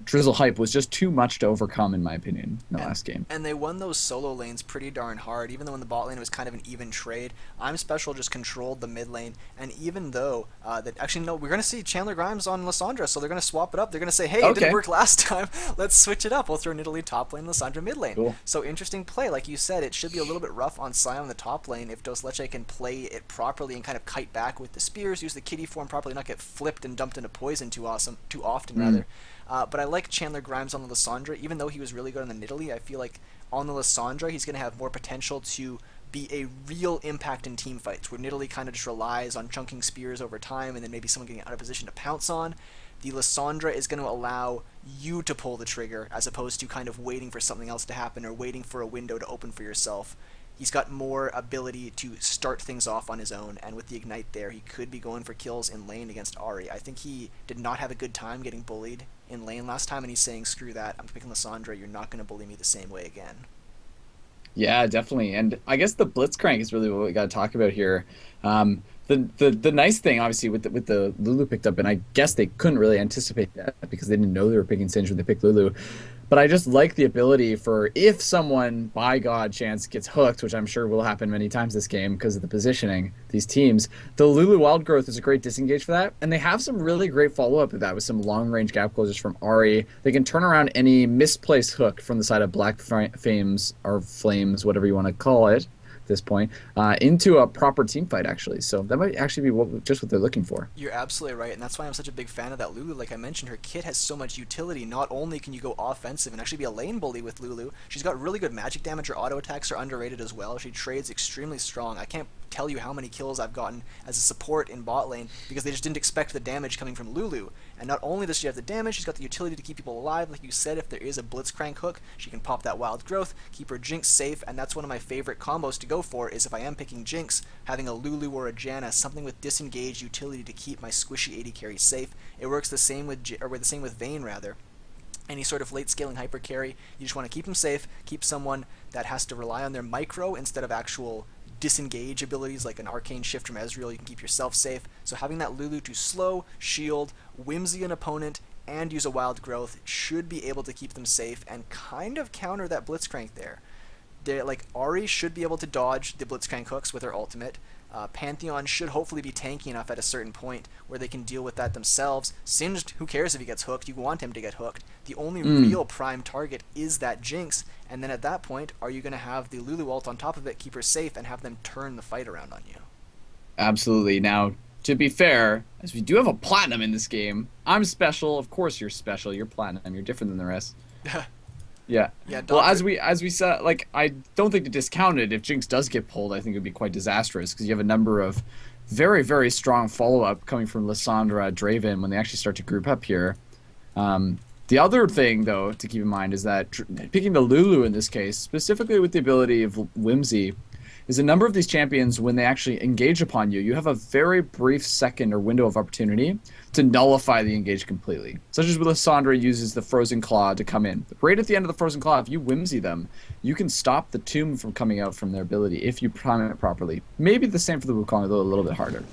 Drizzle Hype was just too much to overcome, in my opinion, in the last game. And they won those solo lanes pretty darn hard, even though in the bot lane it was kind of an even trade. I'm Special just controlled the mid lane, and even though actually, no, we're going to see Chandler Grimes on Lissandra, so they're going to swap it up. They're going to say, hey, it didn't work last time, let's switch it up. We'll throw Nidalee top lane, Lissandra mid lane. Cool. So interesting play. Like you said, it should be a little bit rough on Sion in the top lane if Dos Leche can play it properly and kind of kite back with the spears, use the kitty form properly, not get flipped and dumped into poison too often rather. But I like Chandler Grimes on the Lissandra. Even though he was really good on the Nidalee, I feel like on the Lissandra he's going to have more potential to be a real impact in team fights, where Nidalee kind of just relies on chunking spears over time and then maybe someone getting out of position to pounce on. The Lissandra is going to allow you to pull the trigger as opposed to kind of waiting for something else to happen or waiting for a window to open for yourself. He's got more ability to start things off on his own, and with the Ignite there, he could be going for kills in lane against Ahri. I think he did not have a good time getting bullied in lane last time, and he's saying, screw that, I'm picking Lissandra, you're not going to bully me the same way again. Yeah, definitely. And I guess the Blitzcrank is really what we got to talk about here. The nice thing, obviously, with the Lulu picked up, and I guess they couldn't really anticipate that because they didn't know they were picking Singed when they picked Lulu. But I just like the ability for, if someone, by God chance, gets hooked, which I'm sure will happen many times this game because of the positioning, these teams, the Lulu Wild Growth is a great disengage for that. And they have some really great follow-up of that with some long-range gap closers from Ahri. They can turn around any misplaced hook from the side of Black Flames, or Flames, whatever you want to call it, this point, into a proper team fight, actually. So that might actually be just what they're looking for. You're absolutely right, and that's why I'm such a big fan of that Lulu. Like I mentioned, her kit has so much utility. Not only can you go offensive and actually be a lane bully with Lulu, she's got really good magic damage. Her auto attacks are underrated as well. She trades extremely strong. I can't tell you how many kills I've gotten as a support in bot lane because they just didn't expect the damage coming from Lulu. And not only does she have the damage, she's got the utility to keep people alive. Like you said, if there is a Blitzcrank hook, she can pop that Wild Growth, keep her Jinx safe, and that's one of my favorite combos to go for, is if I am picking Jinx, having a Lulu or a Janna, something with disengaged utility to keep my squishy AD carry safe. It works the same with Vayne rather. Any sort of late scaling hyper carry, you just want to keep them safe, keep someone that has to rely on their micro instead of actual disengage abilities like an arcane shift from Ezreal. You can keep yourself safe. So having that Lulu to slow, shield, whimsy an opponent, and use a Wild Growth should be able to keep them safe and kind of counter that Blitzcrank there. Like Ahri should be able to dodge the Blitzcrank hooks with her ultimate. Pantheon should hopefully be tanky enough at a certain point where they can deal with that themselves. Singed, who cares if he gets hooked? You want him to get hooked. The only real prime target is that Jinx, and then at that point, are you going to have the Lulu ult on top of it, keep her safe, and have them turn the fight around on you? Absolutely. Now, to be fair, as we do have a Platinum in this game, I'm special. Of course you're special. You're Platinum. You're different than the rest. Yeah. Well, as we said, like, I don't think to discount it. If Jinx does get pulled, I think it would be quite disastrous because you have a number of very, very strong follow-up coming from Lissandra, Draven when they actually start to group up here. The other thing, though, to keep in mind is that picking the Lulu in this case, specifically with the ability of Whimsy, is a number of these champions, when they actually engage upon you, you have a very brief second or window of opportunity to nullify the engage completely. Such as with Lissandra uses the Frozen Claw to come in. Right at the end of the Frozen Claw, if you Whimsy them, you can stop the tomb from coming out from their ability if you prime it properly. Maybe the same for the Wukong, though a little bit harder.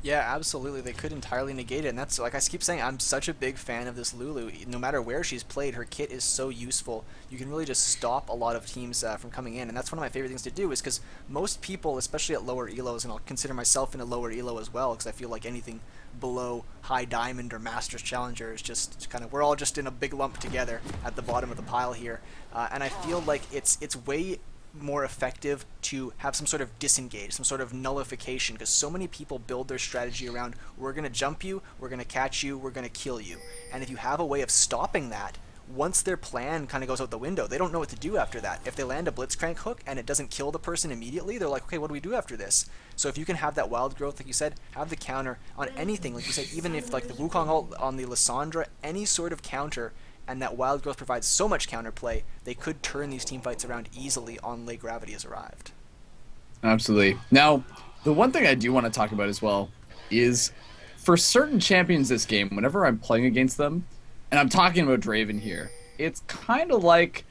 Yeah, absolutely. They could entirely negate it, and that's like I keep saying. I'm such a big fan of this Lulu. No matter where she's played, her kit is so useful. You can really just stop a lot of teams from coming in, and that's one of my favorite things to do. Is because most people, especially at lower elos, and I'll consider myself in a lower elo as well, because I feel like anything below high diamond or masters challenger is just kind of, we're all just in a big lump together at the bottom of the pile here, and I feel like it's way more effective to have some sort of disengage, some sort of nullification, because so many people build their strategy around, we're going to jump you, we're going to catch you, we're going to kill you. And if you have a way of stopping that, once their plan kind of goes out the window, they don't know what to do after that. If they land a Blitzcrank hook and it doesn't kill the person immediately, they're like, okay, what do we do after this? So if you can have that wild growth, like you said, have the counter on anything, like you said, even if like the Wukong ult on the Lissandra, any sort of counter, and that wild growth provides so much counterplay, they could turn these team fights around easily on late gravity has arrived. Absolutely. Now, the one thing I do want to talk about as well is for certain champions this game, whenever I'm playing against them, and I'm talking about Draven here, it's kind of like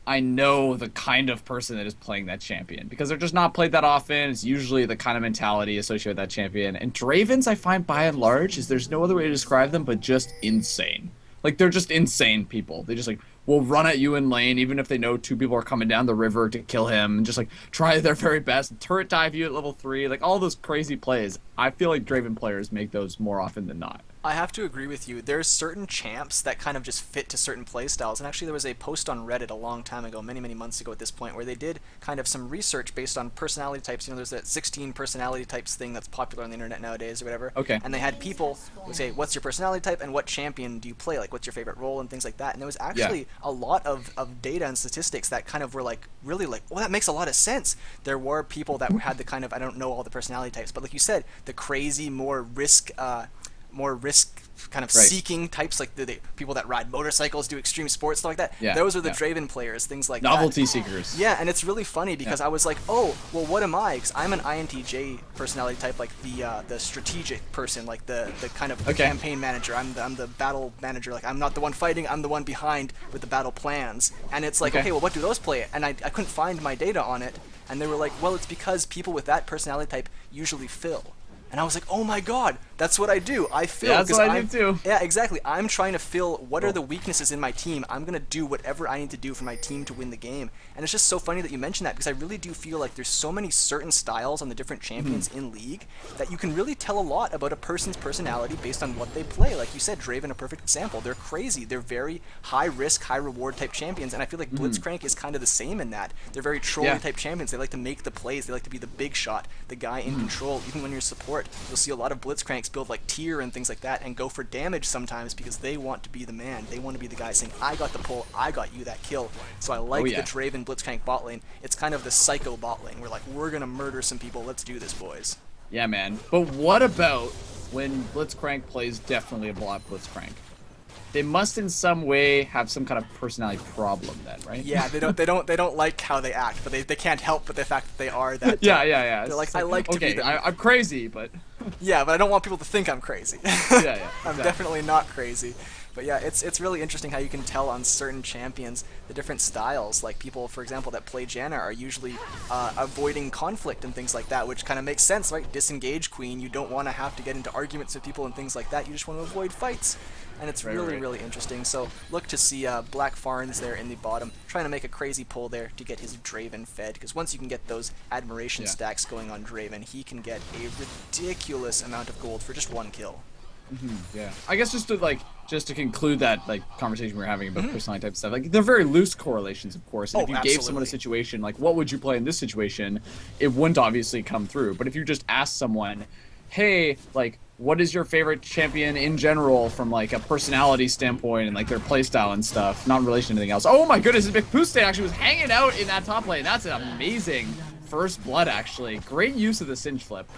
I know the kind of person that is playing that champion because they're just not played that often. It's usually the kind of mentality associated with that champion. And Dravens, I find by and large, is there's no other way to describe them but just insane. Like, they're just insane people. They just, like, will run at you in lane, even if they know two people are coming down the river to kill him, and just, like, try their very best. Turret dive you at level 3. Like, all those crazy plays. I feel like Draven players make those more often than not. I have to agree with you. There's certain champs that kind of just fit to certain playstyles. And actually there was a post on Reddit a long time ago, many months ago at this point, where they did kind of some research based on personality types. You know, there's that 16 personality types thing that's popular on the internet nowadays or whatever. Okay. And they had people who say, what's your personality type and what champion do you play? Like, what's your favorite role and things like that. And there was actually a lot of data and statistics that kind of were like, really like, well, that makes a lot of sense. There were people that had the kind of, I don't know all the personality types, but like you said, the crazy, more risk kind of seeking types, like the people that ride motorcycles, do extreme sports, stuff like that. Yeah, Those are the Draven players, things like novelty that. seekers. Yeah, and it's really funny because I was like, oh, well, what am I? Because I'm an INTJ personality type, like the strategic person, like the kind of campaign manager. I'm the battle manager. Like, I'm not the one fighting, I'm the one behind with the battle plans. And it's like, okay, well, what do those play? And I couldn't find my data on it. And they were like, well, it's because people with that personality type usually fill. And I was like, oh my god, that's what I do. I fill. Yeah, that's what I do too. Yeah, exactly. I'm trying to fill what are the weaknesses in my team. I'm going to do whatever I need to do for my team to win the game. And it's just so funny that you mentioned that, because I really do feel like there's so many certain styles on the different champions in League that you can really tell a lot about a person's personality based on what they play. Like you said, Draven, a perfect example. They're crazy. They're very high risk, high reward type champions. And I feel like Blitzcrank is kind of the same in that. They're very trolly type champions. They like to make the plays. They like to be the big shot, the guy in control. Even when you're support, you'll see a lot of Blitzcranks build like tier and things like that and go for damage sometimes because they want to be the man. They want to be the guy saying, I got the pull, I got you that kill. So I like the Draven Blitzcrank bot lane. It's kind of the psycho bot lane. We're like, we're going to murder some people. Let's do this, boys. Yeah, man. But what about when Blitzcrank plays definitely a Blitzcrank? They must in some way have some kind of personality problem then, right? Yeah, they don't like how they act, but they can't help but the fact that they are that. Yeah. They're like, I like to be the... I'm crazy, but... Yeah, but I don't want people to think I'm crazy. Exactly. I'm definitely not crazy. But yeah, it's really interesting how you can tell on certain champions the different styles. Like people, for example, that play Janna are usually avoiding conflict and things like that, which kind of makes sense, right? Disengage queen, you don't want to have to get into arguments with people and things like that. You just want to avoid fights. And it's really interesting. So look to see Black Farns there in the bottom, trying to make a crazy pull there to get his Draven fed. Because once you can get those admiration stacks going on Draven, he can get a ridiculous amount of gold for just one kill. Yeah, I guess just to conclude that conversation we were having about personality type stuff, they're very loose correlations, of course. And if you gave someone a situation like, what would you play in this situation, it wouldn't obviously come through. But if you just ask someone, hey, what is your favorite champion in general from a personality standpoint and their playstyle and stuff, not in relation to anything else. Oh my goodness, McPooste actually was hanging out in that top lane. That's an amazing first blood, actually. Great use of the Singe flip.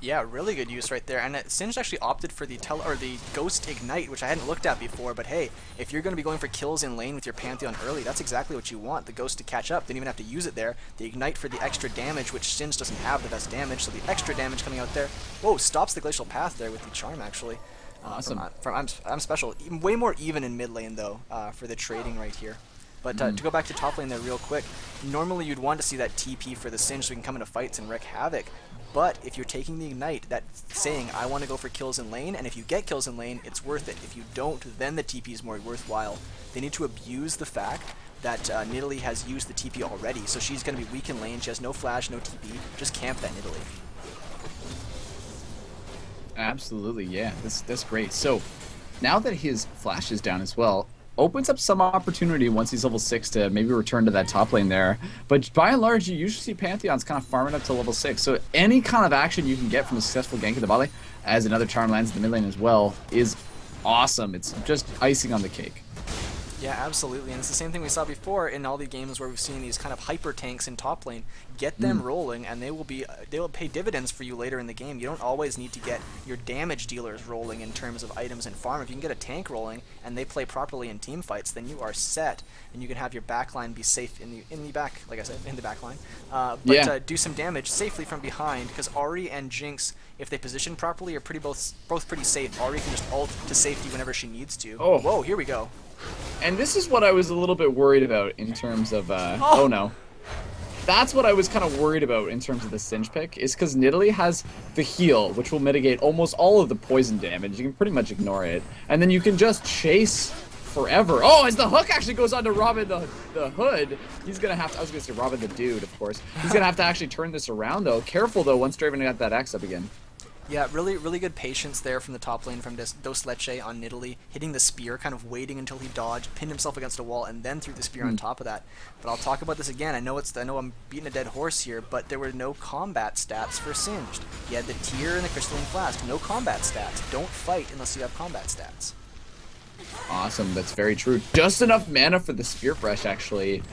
Yeah, really good use right there. And Singed actually opted for the the Ghost Ignite, which I hadn't looked at before. But hey, if you're going to be going for kills in lane with your Pantheon early, that's exactly what you want. The Ghost to catch up, didn't even have to use it there. The Ignite for the extra damage, which Singed doesn't have the best damage, so the extra damage coming out there. Whoa, stops the Glacial Path there with the Charm actually. Awesome. I'm special. Way more even in mid lane though for the trading right here. But to go back to top lane there real quick, normally you'd want to see that TP for the Singed so we can come into fights and wreak havoc. But if you're taking the Ignite, that's saying I want to go for kills in lane, and if you get kills in lane, it's worth it. If you don't, then the TP is more worthwhile. They need to abuse the fact that Nidalee has used the TP already, so she's going to be weak in lane, she has no flash, no TP, just camp that Nidalee. Absolutely, yeah. That's great. So now that his flash is down as well, opens up some opportunity once he's level 6 to maybe return to that top lane there. But by and large, you usually see Pantheons kind of farming up to level 6. So any kind of action you can get from a successful gank of the bot lane, as another charm lands in the mid lane as well, is awesome. It's just icing on the cake. Yeah, absolutely, and it's the same thing we saw before in all the games where we've seen these kind of hyper tanks in top lane. Get them rolling, and they will pay dividends for you later in the game. You don't always need to get your damage dealers rolling in terms of items and farm. If you can get a tank rolling and they play properly in team fights, then you are set, and you can have your backline be safe in the back, like I said, in the backline. Do some damage safely from behind, because Ahri and Jinx, if they position properly, are both pretty safe. Ahri can just ult to safety whenever she needs to. Oh. Whoa, here we go. And this is what I was a little bit worried about in terms of, oh no. That's what I was kind of worried about in terms of the Singed pick, is because Nidalee has the heal, which will mitigate almost all of the poison damage. You can pretty much ignore it. And then you can just chase forever. Oh, as the hook actually goes on to Robin the Hood, he's going to have to, I was going to say Robin the Dude, of course. He's going to have to actually turn this around, though. Careful, though, once Draven got that X up again. Yeah, really good patience there from the top lane from Dos Leche on Nidalee, hitting the spear, kind of waiting until he dodged, pinned himself against a wall, and then threw the spear on top of that. But I'll talk about this again. I know I'm beating a dead horse here, but there were no combat stats for Singed. He had the Tear and the Crystalline Flask, no combat stats. Don't fight unless you have combat stats. Awesome, that's very true. Just enough mana for the Spear Fresh, actually.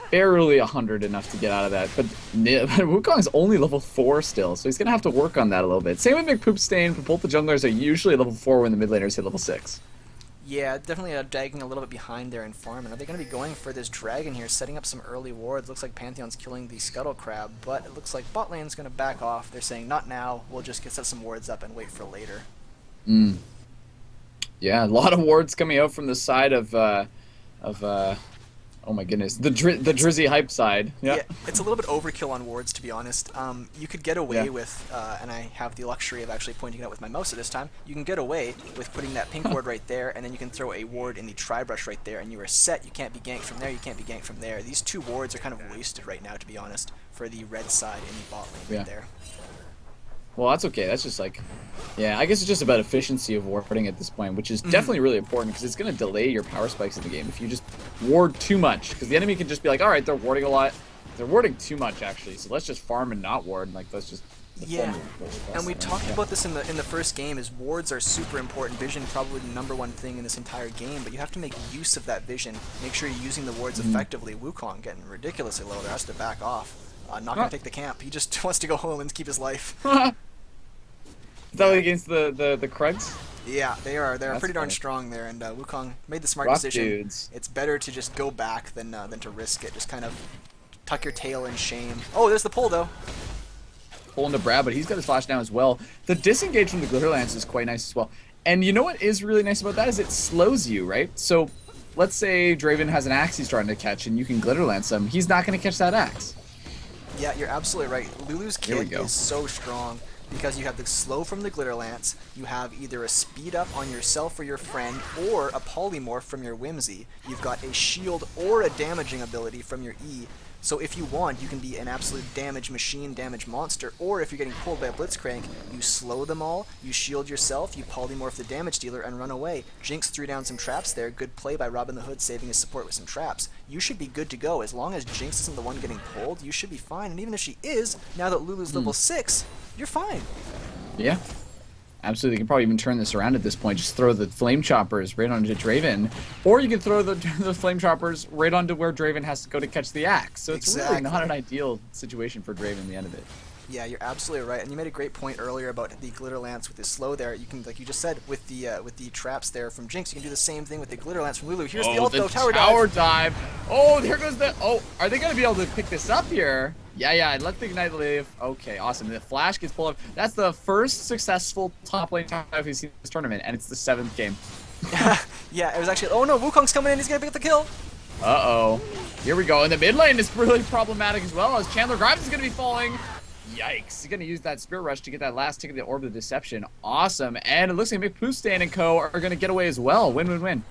Barely 100 enough to get out of that, but Wukong's only level 4 still, so he's gonna have to work on that a little bit. Same with McPoopstain, but both the junglers are usually level 4 when the mid laners hit level 6. Yeah, definitely dragging a little bit behind there in farm. And are they going to be going for this dragon here, setting up some early wards? Looks like Pantheon's killing the Scuttle Crab, but it looks like bot lane's going to back off. They're saying, not now, we'll just set some wards up and wait for later. Yeah, a lot of wards coming out from the side of oh my goodness, the Drizzy hype side. Yeah, it's a little bit overkill on wards, to be honest. You could get away with, and I have the luxury of actually pointing it out with my mouse at this time, you can get away with putting that pink ward right there, and then you can throw a ward in the Tri-Brush right there, and you are set. You can't be ganked from there, you can't be ganked from there. These two wards are kind of wasted right now, to be honest, for the red side in the bot lane right there. Well, that's okay. That's just like, yeah, I guess it's just about efficiency of warding at this point, which is definitely really important because it's going to delay your power spikes in the game if you just ward too much. Because the enemy can just be like, all right, they're warding a lot. They're warding too much, actually, so let's just farm and not ward. Like, let's just... And we talked about this in the first game, is wards are super important. Vision probably the #1 thing in this entire game, but you have to make use of that vision. Make sure you're using the wards effectively. Wukong getting ridiculously low there, has to back off. Not going to take the camp. He just wants to go home and keep his life. Is that against the Krugs? Yeah, they're pretty darn strong there, and Wukong made the smart decision. Dudes. It's better to just go back than to risk it. Just kind of tuck your tail in shame. Oh, there's the pull though. Pull into Brad, but he's got his flash now as well. The disengage from the Glitter Lance is quite nice as well. And you know what is really nice about that is it slows you, right? So let's say Draven has an axe he's trying to catch, and you can Glitter Lance him. He's not going to catch that axe. Yeah, you're absolutely right. Lulu's kit is so strong because you have the slow from the Glitter Lance, you have either a speed up on yourself or your friend, or a polymorph from your Whimsy. You've got a shield or a damaging ability from your E. So if you want, you can be an absolute damage machine, damage monster, or if you're getting pulled by a Blitzcrank, you slow them all, you shield yourself, you polymorph the damage dealer, and run away. Jinx threw down some traps there. Good play by Robin the Hood, saving his support with some traps. You should be good to go. As long as Jinx isn't the one getting pulled, you should be fine. And even if she is, now that Lulu's level 6, you're fine. Yeah. Absolutely, you can probably even turn this around at this point. Just throw the Flame Choppers right onto Draven. Or you can throw the Flame Choppers right onto where Draven has to go to catch the axe. So it's really not an ideal situation for Draven at the end of it. Yeah, you're absolutely right, and you made a great point earlier about the glitter lance with the slow there. You can, like you just said, with the traps there from Jinx, you can do the same thing with the glitter lance from Lulu. Here's the ult though, tower dive. Oh, there goes the. Oh, are they gonna be able to pick this up here? Yeah. Let the ignite leave. Okay, awesome. The flash gets pulled up. That's the first successful top lane dive we've seen in this tournament, and it's the 7th game. Yeah, it was actually. Oh no, Wukong's coming in. He's gonna pick up the kill. Uh-oh. Here we go. And the mid lane is really problematic as well, as Chandler Grimes is gonna be falling. Yikes. He's going to use that Spirit Rush to get that last tick of the Orb of Deception. Awesome. And it looks like McPoostain and co. are going to get away as well. Win-win-win.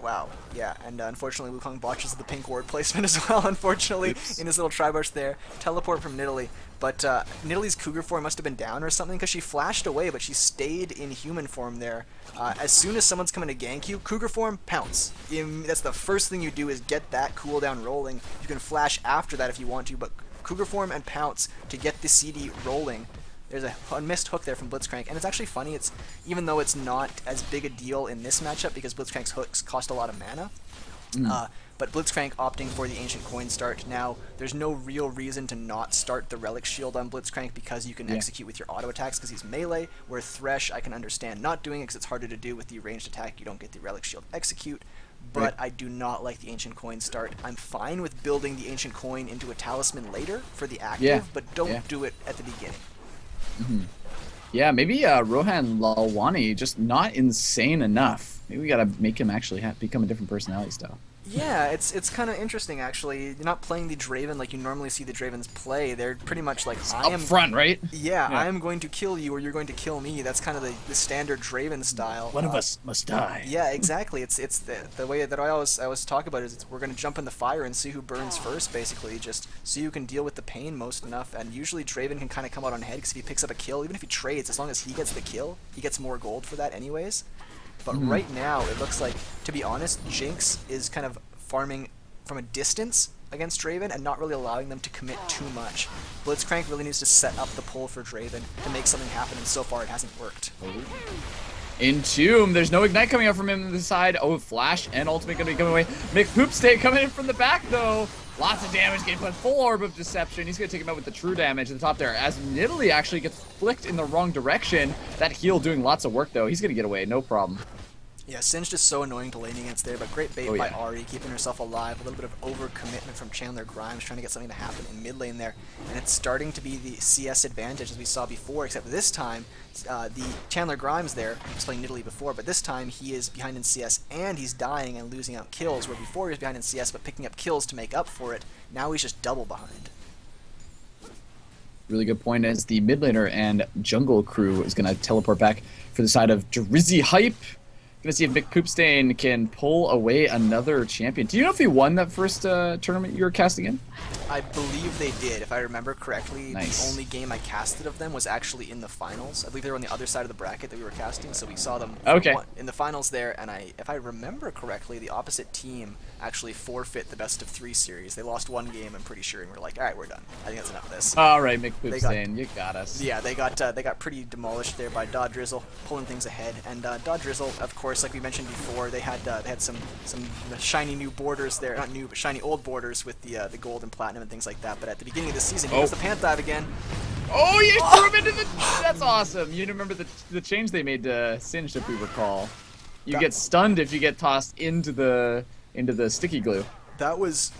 Wow. Yeah, and unfortunately Wukong botches the pink ward placement as well, unfortunately, in his little Tribush there. Teleport from Nidalee. But Nidalee's Cougar form must have been down or something, because she flashed away, but she stayed in human form there. As soon as someone's coming to gank you, Cougar form, pounce. That's the first thing you do, is get that cooldown rolling. You can flash after that if you want to, but Cougar form and pounce to get the CD rolling. There's a missed hook there from Blitzcrank, and it's actually funny. It's even though it's not as big a deal in this matchup because Blitzcrank's hooks cost a lot of mana. But Blitzcrank opting for the Ancient Coin start. Now, there's no real reason to not start the Relic Shield on Blitzcrank because you can execute with your auto attacks because he's melee, where Thresh I can understand not doing it because it's harder to do with the ranged attack. You don't get the Relic Shield execute. But I do not like the Ancient Coin start. I'm fine with building the Ancient Coin into a Talisman later for the active, but don't do it at the beginning. Yeah, maybe Rohan Lalwani just not insane enough. Maybe we gotta make him actually become a different personality style. Yeah, it's kind of interesting actually. You're not playing the Draven like you normally see the Dravens play. They're pretty much like I am up front, right? Yeah, I am going to kill you or you're going to kill me. That's kind of the standard Draven style. One of us must die. Yeah, exactly. It's the way that I always talk about it is we're going to jump in the fire and see who burns first, basically, just so you can deal with the pain most enough. And usually Draven can kind of come out on head because if he picks up a kill, even if he trades, as long as he gets the kill, he gets more gold for that anyways. But right now, it looks like, to be honest, Jinx is kind of farming from a distance against Draven and not really allowing them to commit too much. Blitzcrank really needs to set up the pull for Draven to make something happen, and so far it hasn't worked. Entomb, there's no ignite coming out from him on the side. Oh, Flash and Ultimate gonna be coming away. McPoopstate coming in from the back though. Lots of damage getting put. Full Orb of Deception. He's gonna take him out with the true damage at the top there. As Nidalee actually gets flicked in the wrong direction. That heal doing lots of work though. He's gonna get away, no problem. Yeah, Singed is so annoying to lane against there, but great bait by Ahri, keeping herself alive. A little bit of overcommitment from Chandler Grimes, trying to get something to happen in mid lane there. And it's starting to be the CS advantage as we saw before, except this time, the Chandler Grimes there was playing Nidalee before, but this time he is behind in CS and he's dying and losing out kills, where before he was behind in CS but picking up kills to make up for it. Now he's just double behind. Really good point as the mid laner and jungle crew is going to teleport back for the side of Drizzy Hype. Gonna see if McPoopstain can pull away another champion. Do you know if he won that first tournament you were casting in? I believe they did, if I remember correctly. Nice. The only game I casted of them was actually in the finals. I believe they were on the other side of the bracket that we were casting, so we saw them in the finals there, and if I remember correctly, the opposite team actually forfeit the best of 3 series. They lost 1 game, I'm pretty sure, and we're like, alright, we're done. I think that's enough of this. Alright, McPoopstain, you got us. Yeah, they got pretty demolished there by Drizzle, pulling things ahead. And Drizzle, of course, like we mentioned before, they had some shiny new borders there, not new, but shiny old borders with the gold and platinum and things like that. But at the beginning of the season, he goes the Pant Dive again. Oh, you threw him into the... That's awesome. You remember the change they made to Singed, if we recall. You get stunned if you get tossed into the sticky glue. That was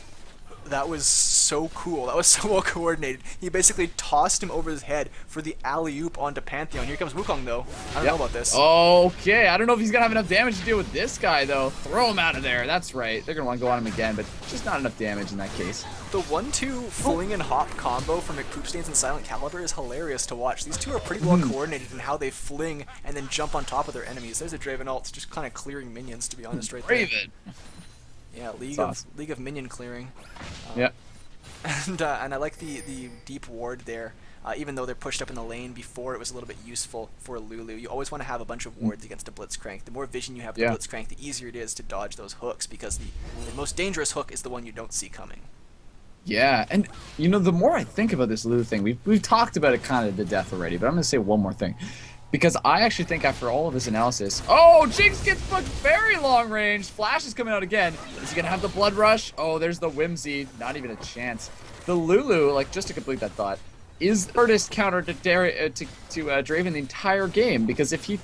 so cool. That was so well coordinated. He basically tossed him over his head for the alley-oop onto Pantheon. Here comes Wukong, though. I don't know about this. Okay, I don't know if he's going to have enough damage to deal with this guy, though. Throw him out of there. That's right. They're going to want to go on him again, but just not enough damage in that case. The 1-2 fling and hop combo from McPoopstains and Silent Caliber is hilarious to watch. These two are pretty well coordinated in how they fling and then jump on top of their enemies. There's a Draven ult, just kind of clearing minions, to be honest, right there. Draven. Yeah, League of Minion clearing. Yeah. And I like the deep ward there. Even though they're pushed up in the lane before, it was a little bit useful for Lulu. You always want to have a bunch of wards against a Blitzcrank. The more vision you have with Blitzcrank, the easier it is to dodge those hooks, because the most dangerous hook is the one you don't see coming. Yeah, and you know, the more I think about this Lulu thing, we've talked about it kind of to death already, but I'm going to say one more thing. Because I actually think after all of this analysis... Oh, Jinx gets booked very long range. Flash is coming out again. Is he going to have the Blood Rush? Oh, there's the Whimsy. Not even a chance. The Lulu, like, just to complete that thought, is the hardest counter to Draven the entire game, because if he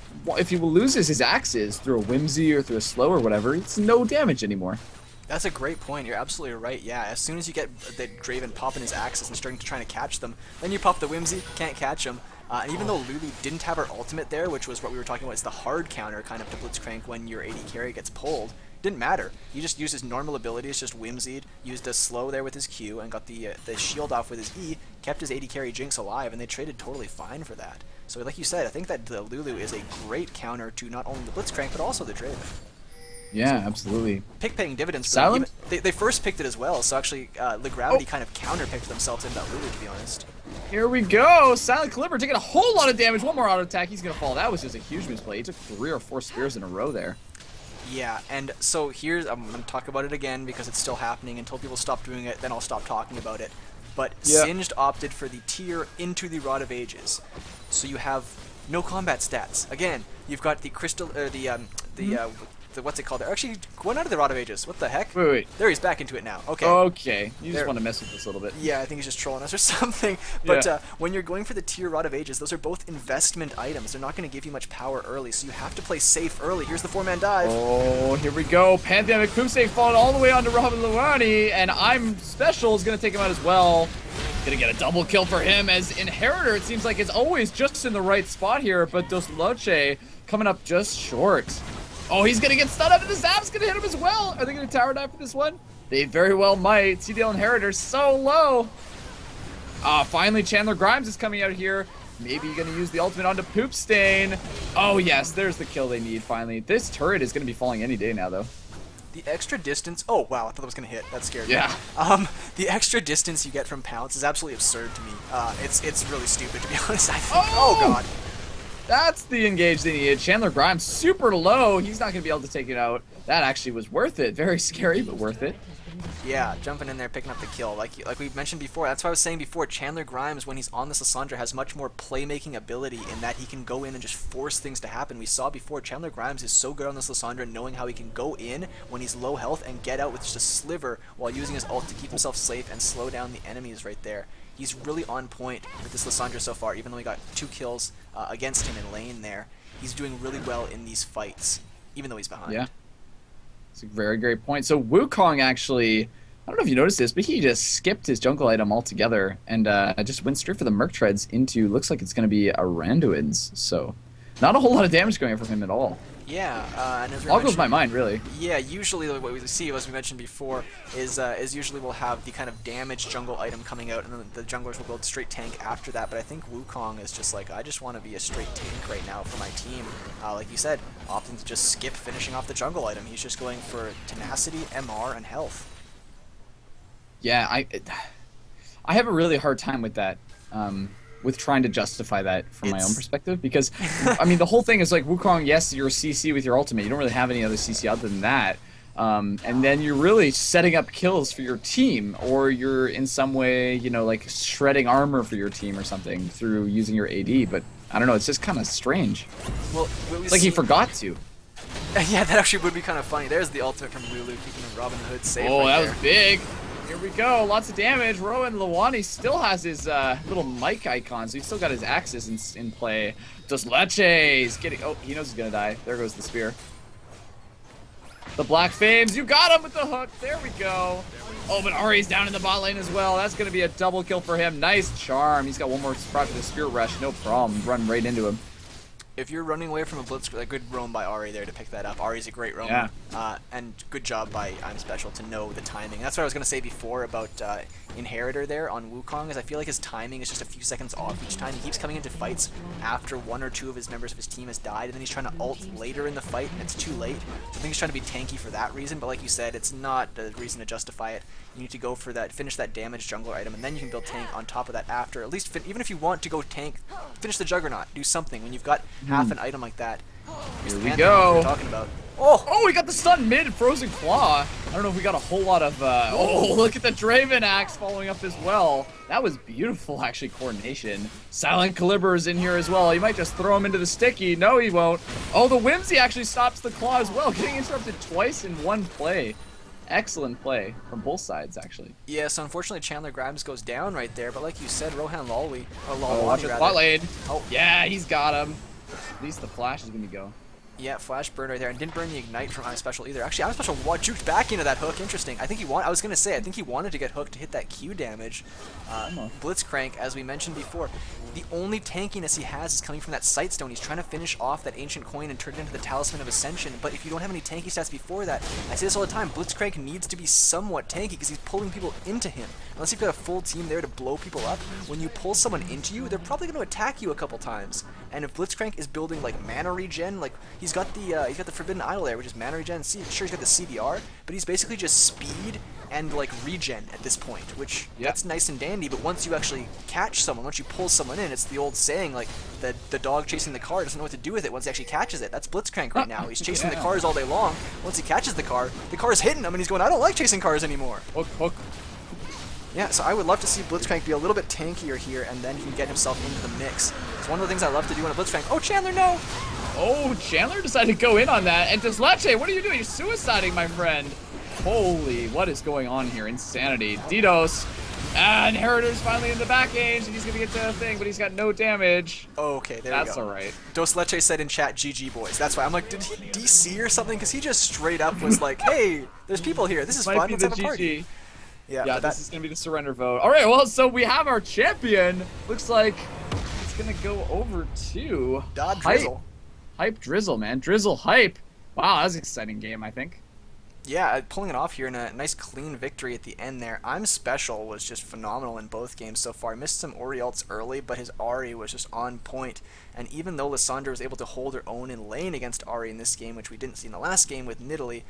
loses his axes through a Whimsy or through a slow or whatever, it's no damage anymore. That's a great point. You're absolutely right. Yeah, as soon as you get the Draven popping his axes and starting to try to catch them, then you pop the Whimsy, can't catch them. And even though Lulu didn't have her ultimate there, which was what we were talking about, it's the hard counter kind of to Blitzcrank when your AD carry gets pulled, didn't matter. He just used his normal abilities, just Whimsied, used a slow there with his Q, and got the shield off with his E, kept his AD carry Jinx alive, and they traded totally fine for that. So like you said, I think that the Lulu is a great counter to not only the Blitzcrank, but also the Draven. Yeah, absolutely. Pick paying dividends for Silent? them. They first picked it as well, so actually the Gravity kind of counter-picked themselves into that Lulu, to be honest. Here we go. Silent Calibur taking a whole lot of damage. One more auto attack. He's going to fall. That was just a huge misplay. He took 3 or 4 spears in a row there. Yeah, and so here's, I'm going to talk about it again because it's still happening. Until people stop doing it, then I'll stop talking about it. But Singed opted for the tier into the Rod of Ages. So you have no combat stats. Again, you've got the crystal, what's it called? They're actually going out of the Rod of Ages. What the heck? Wait. There, he's back into it now. Okay. Okay. You just want to mess with this a little bit. Yeah, I think he's just trolling us or something. But when you're going for the tier Rod of Ages, those are both investment items. They're not going to give you much power early, so you have to play safe early. Here's the 4-man dive. Oh, here we go. Pandemic Poopsake falling all the way onto Robin Luani, and I'm Special is going to take him out as well. Gonna get a double kill for him, as Inheritor, it seems like, is always just in the right spot here, but Dos Loche coming up just short. Oh, he's gonna get stunned up, and the zap's gonna hit him as well. Are they gonna tower dive for this one? They very well might. CDL Inheritor so low. Finally, Chandler Grimes is coming out here. Maybe gonna use the ultimate onto Poop Stain. Oh yes, there's the kill they need finally. This turret is gonna be falling any day now, though. The extra distance... Oh, wow, I thought that was going to hit. That scared me. Yeah. The extra distance you get from Pounce is absolutely absurd to me. It's really stupid, to be honest, I think. Oh, God. That's the engage they needed. Chandler Grimes super low. He's not going to be able to take it out. That actually was worth it. Very scary, but worth it. Yeah, jumping in there, picking up the kill. Like we mentioned before, that's what I was saying before, Chandler Grimes, when he's on this Lissandra, has much more playmaking ability in that he can go in and just force things to happen. We saw before, Chandler Grimes is so good on this Lissandra, knowing how he can go in when he's low health and get out with just a sliver while using his ult to keep himself safe and slow down the enemies right there. He's really on point with this Lissandra so far, even though he got 2 kills against him in lane there. He's doing really well in these fights, even though he's behind. Yeah. It's a very great point. So Wukong actually, I don't know if you noticed this, but he just skipped his jungle item altogether and just went straight for the Merc Treads into, looks like it's going to be a Randuin's. So not a whole lot of damage going from him at all. Yeah, and as we Boggles my mind, really. Yeah, usually what we see, as we mentioned before, is usually we'll have the kind of damaged jungle item coming out, and then the junglers will build straight tank after that. But I think Wukong is just like, I just want to be a straight tank right now for my team. Like you said, opting to just skip finishing off the jungle item. He's just going for tenacity, MR, and health. Yeah, I have a really hard time with that. With trying to justify that from my own perspective, because I mean the whole thing is like, Wukong, yes, you're a CC with your ultimate, you don't really have any other CC other than that, and then you're really setting up kills for your team, or you're in some way, you know, like shredding armor for your team or something through using your AD, but I don't know, it's just kind of strange. Well, it's like he forgot to. Yeah, that actually would be kind of funny. There's the ultimate from Lulu, keeping Robin Hood safe. Oh, right that there. was big. Here we go, lots of damage. Rowan Lawani still has his little mic icon, so he's still got his axes in play. Dos Leches getting, oh, he knows he's gonna die. There goes the spear. The Black Fames, you got him with the hook. There we go. Oh, but Ari's down in the bot lane as well. That's gonna be a double kill for him. Nice charm. He's got one more spot for the Spirit Rush. No problem. Run right into him. If you're running away from a blitz, a good roam by Ari there to pick that up. Ari's a great roamer. Yeah. And good job by I'm Special to know the timing. That's what I was going to say before about Inheritor there on Wukong, is I feel like his timing is just a few seconds off each time. He keeps coming into fights after 1 or 2 of his members of his team has died, and then he's trying to ult later in the fight, and it's too late. So I think he's trying to be tanky for that reason, but like you said, it's not a reason to justify it. You need to go for that, finish that damaged jungler item, and then you can build tank on top of that after. At least, even if you want to go tank, finish the Juggernaut. Do something. When you've got half an item like that. Here we go. We're talking about. Oh, we got the stun mid Frozen Claw. I don't know if we got a whole lot of. Oh, look at the Draven Axe following up as well. That was beautiful, actually, coordination. Silent Calibur is in here as well. He might just throw him into the sticky. No, he won't. Oh, the Whimsy actually stops the Claw as well, getting interrupted twice in one play. Excellent play from both sides, actually. Yeah, so unfortunately Chandler Grimes goes down right there, but like you said, Rohan Lalwi, or Oh, watch Lalwani it. rather. Bot lane. Oh, Yeah, he's got him. At least the flash is going to go. yeah, flash burn right there, and didn't burn the ignite from I'm Special either. Actually, I'm Special juked back into that hook. Interesting. I think I was gonna say, I think he wanted to get hooked to hit that Q damage. Blitzcrank, as we mentioned before, the only tankiness he has is coming from that Sightstone. He's trying to finish off that Ancient Coin and turn it into the Talisman of Ascension. But if you don't have any tanky stats before that, I say this all the time, Blitzcrank needs to be somewhat tanky because he's pulling people into him. Unless you've got a full team there to blow people up, when you pull someone into you, they're probably going to attack you a couple times. And if Blitzcrank is building like mana regen, like he's got the Forbidden Idol there, which is mana regen. Sure, he's got the CDR, but he's basically just speed and like regen at this point, which that's nice and dandy. But once you actually catch someone, once you pull someone in, it's the old saying like the dog chasing the car doesn't know what to do with it once he actually catches it. That's Blitzcrank right now. He's chasing the cars all day long. Once he catches the car is hitting him, and he's going, I don't like chasing cars anymore. Hook, hook. Yeah, so I would love to see Blitzcrank be a little bit tankier here, and then he can get himself into the mix. It's one of the things I love to do on a Blitzcrank. Oh, Chandler, no! Oh, Chandler decided to go in on that. And Deslache, what are you doing? You're suiciding, my friend. Holy, what is going on here? Insanity. DDoS. And Inheritor's finally in the back range, and he's going to get the thing, but he's got no damage. Okay, there we go. That's all right. Dos Leche said in chat, GG boys. That's why I'm like, did he DC or something? Because he just straight up was like, hey, there's people here. This is fun. Let's have a party. Yeah, this is going to be the surrender vote. All right, well, so we have our champion. Looks like it's going to go over to Drizzle. Hype Drizzle, man. Drizzle Hype. Wow, that was an exciting game, I think. Yeah, pulling it off here in a nice clean victory at the end there. I'm Special was just phenomenal in both games so far. Missed some Ori ults early, but his Ahri was just on point. And even though Lissandra was able to hold her own in lane against Ahri in this game, which we didn't see in the last game with Nidalee,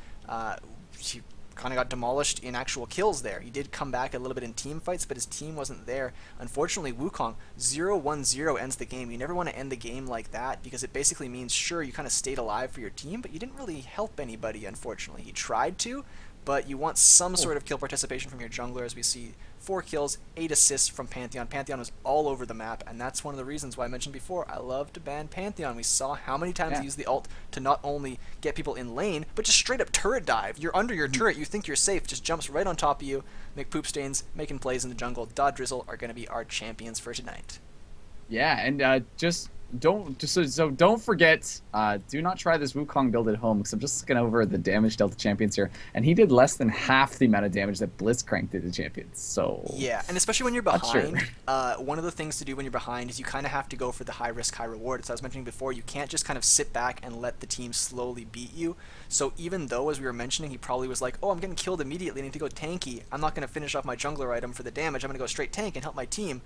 she kind of got demolished in actual kills there. He did come back a little bit in team fights, but his team wasn't there. Unfortunately, Wukong 0-1-0 ends the game. You never want to end the game like that because it basically means, sure, you kind of stayed alive for your team, but you didn't really help anybody, unfortunately. He tried to, but you want some sort of kill participation from your jungler, as we see 4 kills, 8 assists from Pantheon. Pantheon was all over the map, and that's one of the reasons why I mentioned before, I love to ban Pantheon. We saw how many times he used the ult to not only get people in lane, but just straight up turret dive. You're under your turret, you think you're safe, just jumps right on top of you, make poop stains, making plays in the jungle. Drizzle are going to be our champions for tonight. Yeah, and don't forget, do not try this Wukong build at home, because I'm just looking over the damage dealt to champions here, and he did less than half the amount of damage that Blitzcrank did to champions. So yeah, and especially when you're behind, one of the things to do when you're behind is you kind of have to go for the high risk, high reward. As I was mentioning before, you can't just kind of sit back and let the team slowly beat you. So even though, as we were mentioning, he probably was like, oh, I'm getting killed immediately, I need to go tanky, I'm not going to finish off my jungler item for the damage, I'm going to go straight tank and help my team.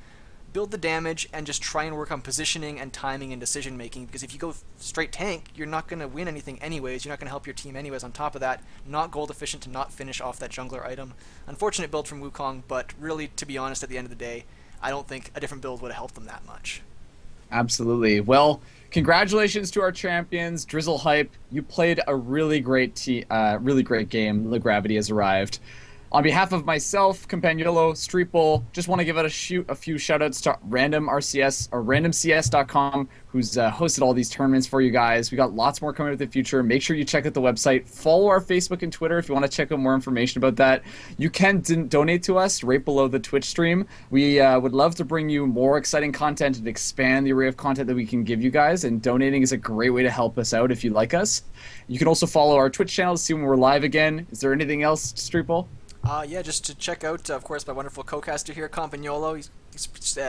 Build the damage and just try and work on positioning and timing and decision making, because if you go straight tank, you're not going to win anything anyways, you're not going to help your team anyways. On top of that, not gold efficient to not finish off that jungler item. Unfortunate build from Wukong, but really, to be honest, at the end of the day, I don't think a different build would have helped them that much. Absolutely. Well, congratulations to our champions, Drizzle Hype. You played a really great really great game. The Gravity has arrived. On behalf of myself, Campagnolo, Streetbull, just want to give out a few shout-outs to RandomRCS or RandomCS.com, who's hosted all these tournaments for you guys. We got lots more coming in the future. Make sure you check out the website. Follow our Facebook and Twitter if you want to check out more information about that. You can donate to us right below the Twitch stream. We would love to bring you more exciting content and expand the array of content that we can give you guys, and donating is a great way to help us out if you like us. You can also follow our Twitch channel to see when we're live again. Is there anything else, Streetbull? Yeah, just to check out, of course, my wonderful co-caster here, Campagnolo. He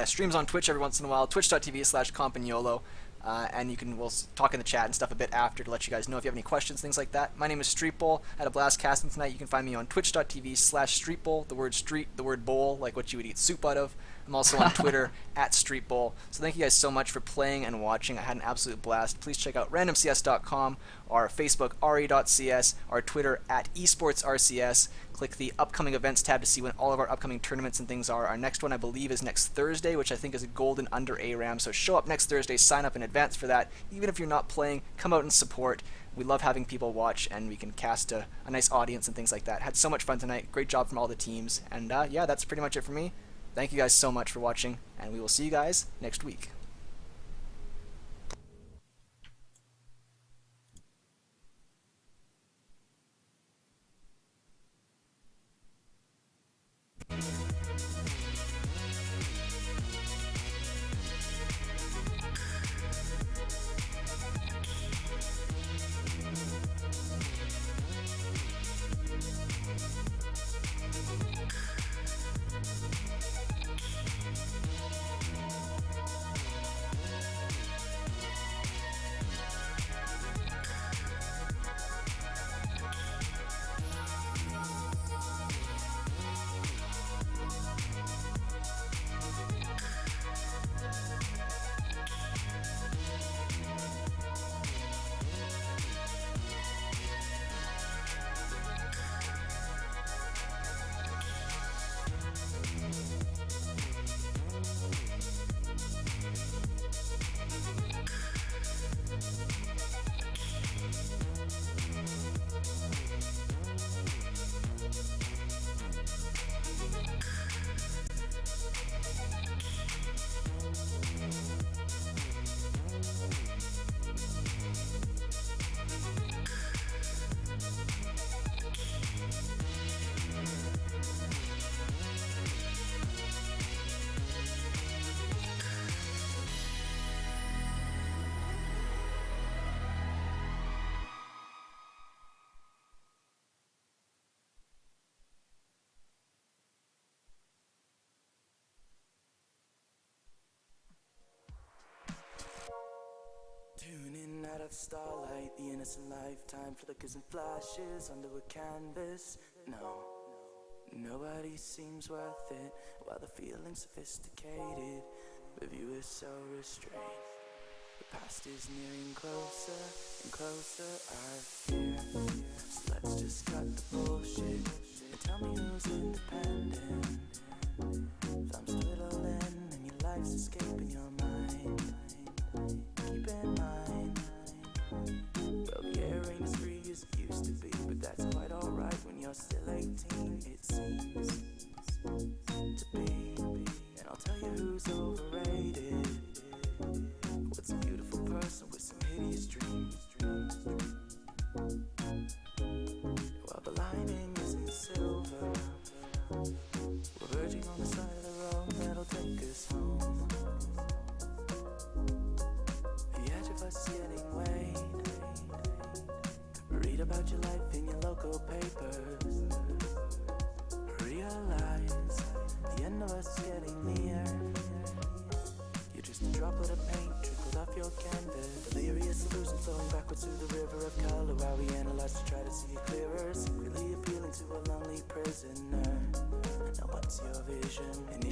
streams on Twitch every once in a while, twitch.tv/Campagnolo. And we'll talk in the chat and stuff a bit after to let you guys know if you have any questions, things like that. My name is Streetbull. I had a blast casting tonight. You can find me on twitch.tv/Streetbull, the word street, the word bowl, like what you would eat soup out of. I'm also on Twitter @StreetBull. So thank you guys so much for playing and watching. I had an absolute blast. Please check out randomcs.com, our Facebook re.cs, our Twitter @esportsrcs. Click the upcoming events tab to see when all of our upcoming tournaments and things are. Our next one, I believe, is next Thursday, which I think is a golden under ARAM. So show up next Thursday, sign up in advance for that. Even if you're not playing, come out and support. We love having people watch, and we can cast a nice audience and things like that. Had so much fun tonight. Great job from all the teams. And yeah, that's pretty much it for me. Thank you guys so much for watching, and we will see you guys next week. The innocent lifetime flickers and flashes under a canvas. No, nobody seems worth it, while the feeling's sophisticated. The view is so restrained. The past is nearing closer and closer, I fear. So let's just cut the bullshit and tell me who's independent. Thumbs twiddling and your life's escaping your mind. Keep in mind, well, the air ain't as free as it used to be, but that's quite alright when you're still 18, it seems to be. And I'll tell you who's overrated. What's a beautiful person with some hideous dreams? While the lining isn't silver, we're verging on the side of the road that'll take us home. The edge of us is getting weighed. Read about your life in your local papers. Realize the end of us is getting near. You're just a droplet of paint trickled off your canvas. Delirious illusion flowing backwards through the river of color while we analyze to try to see it clearer. Secretly appealing to a lonely prisoner. Now what's your vision? And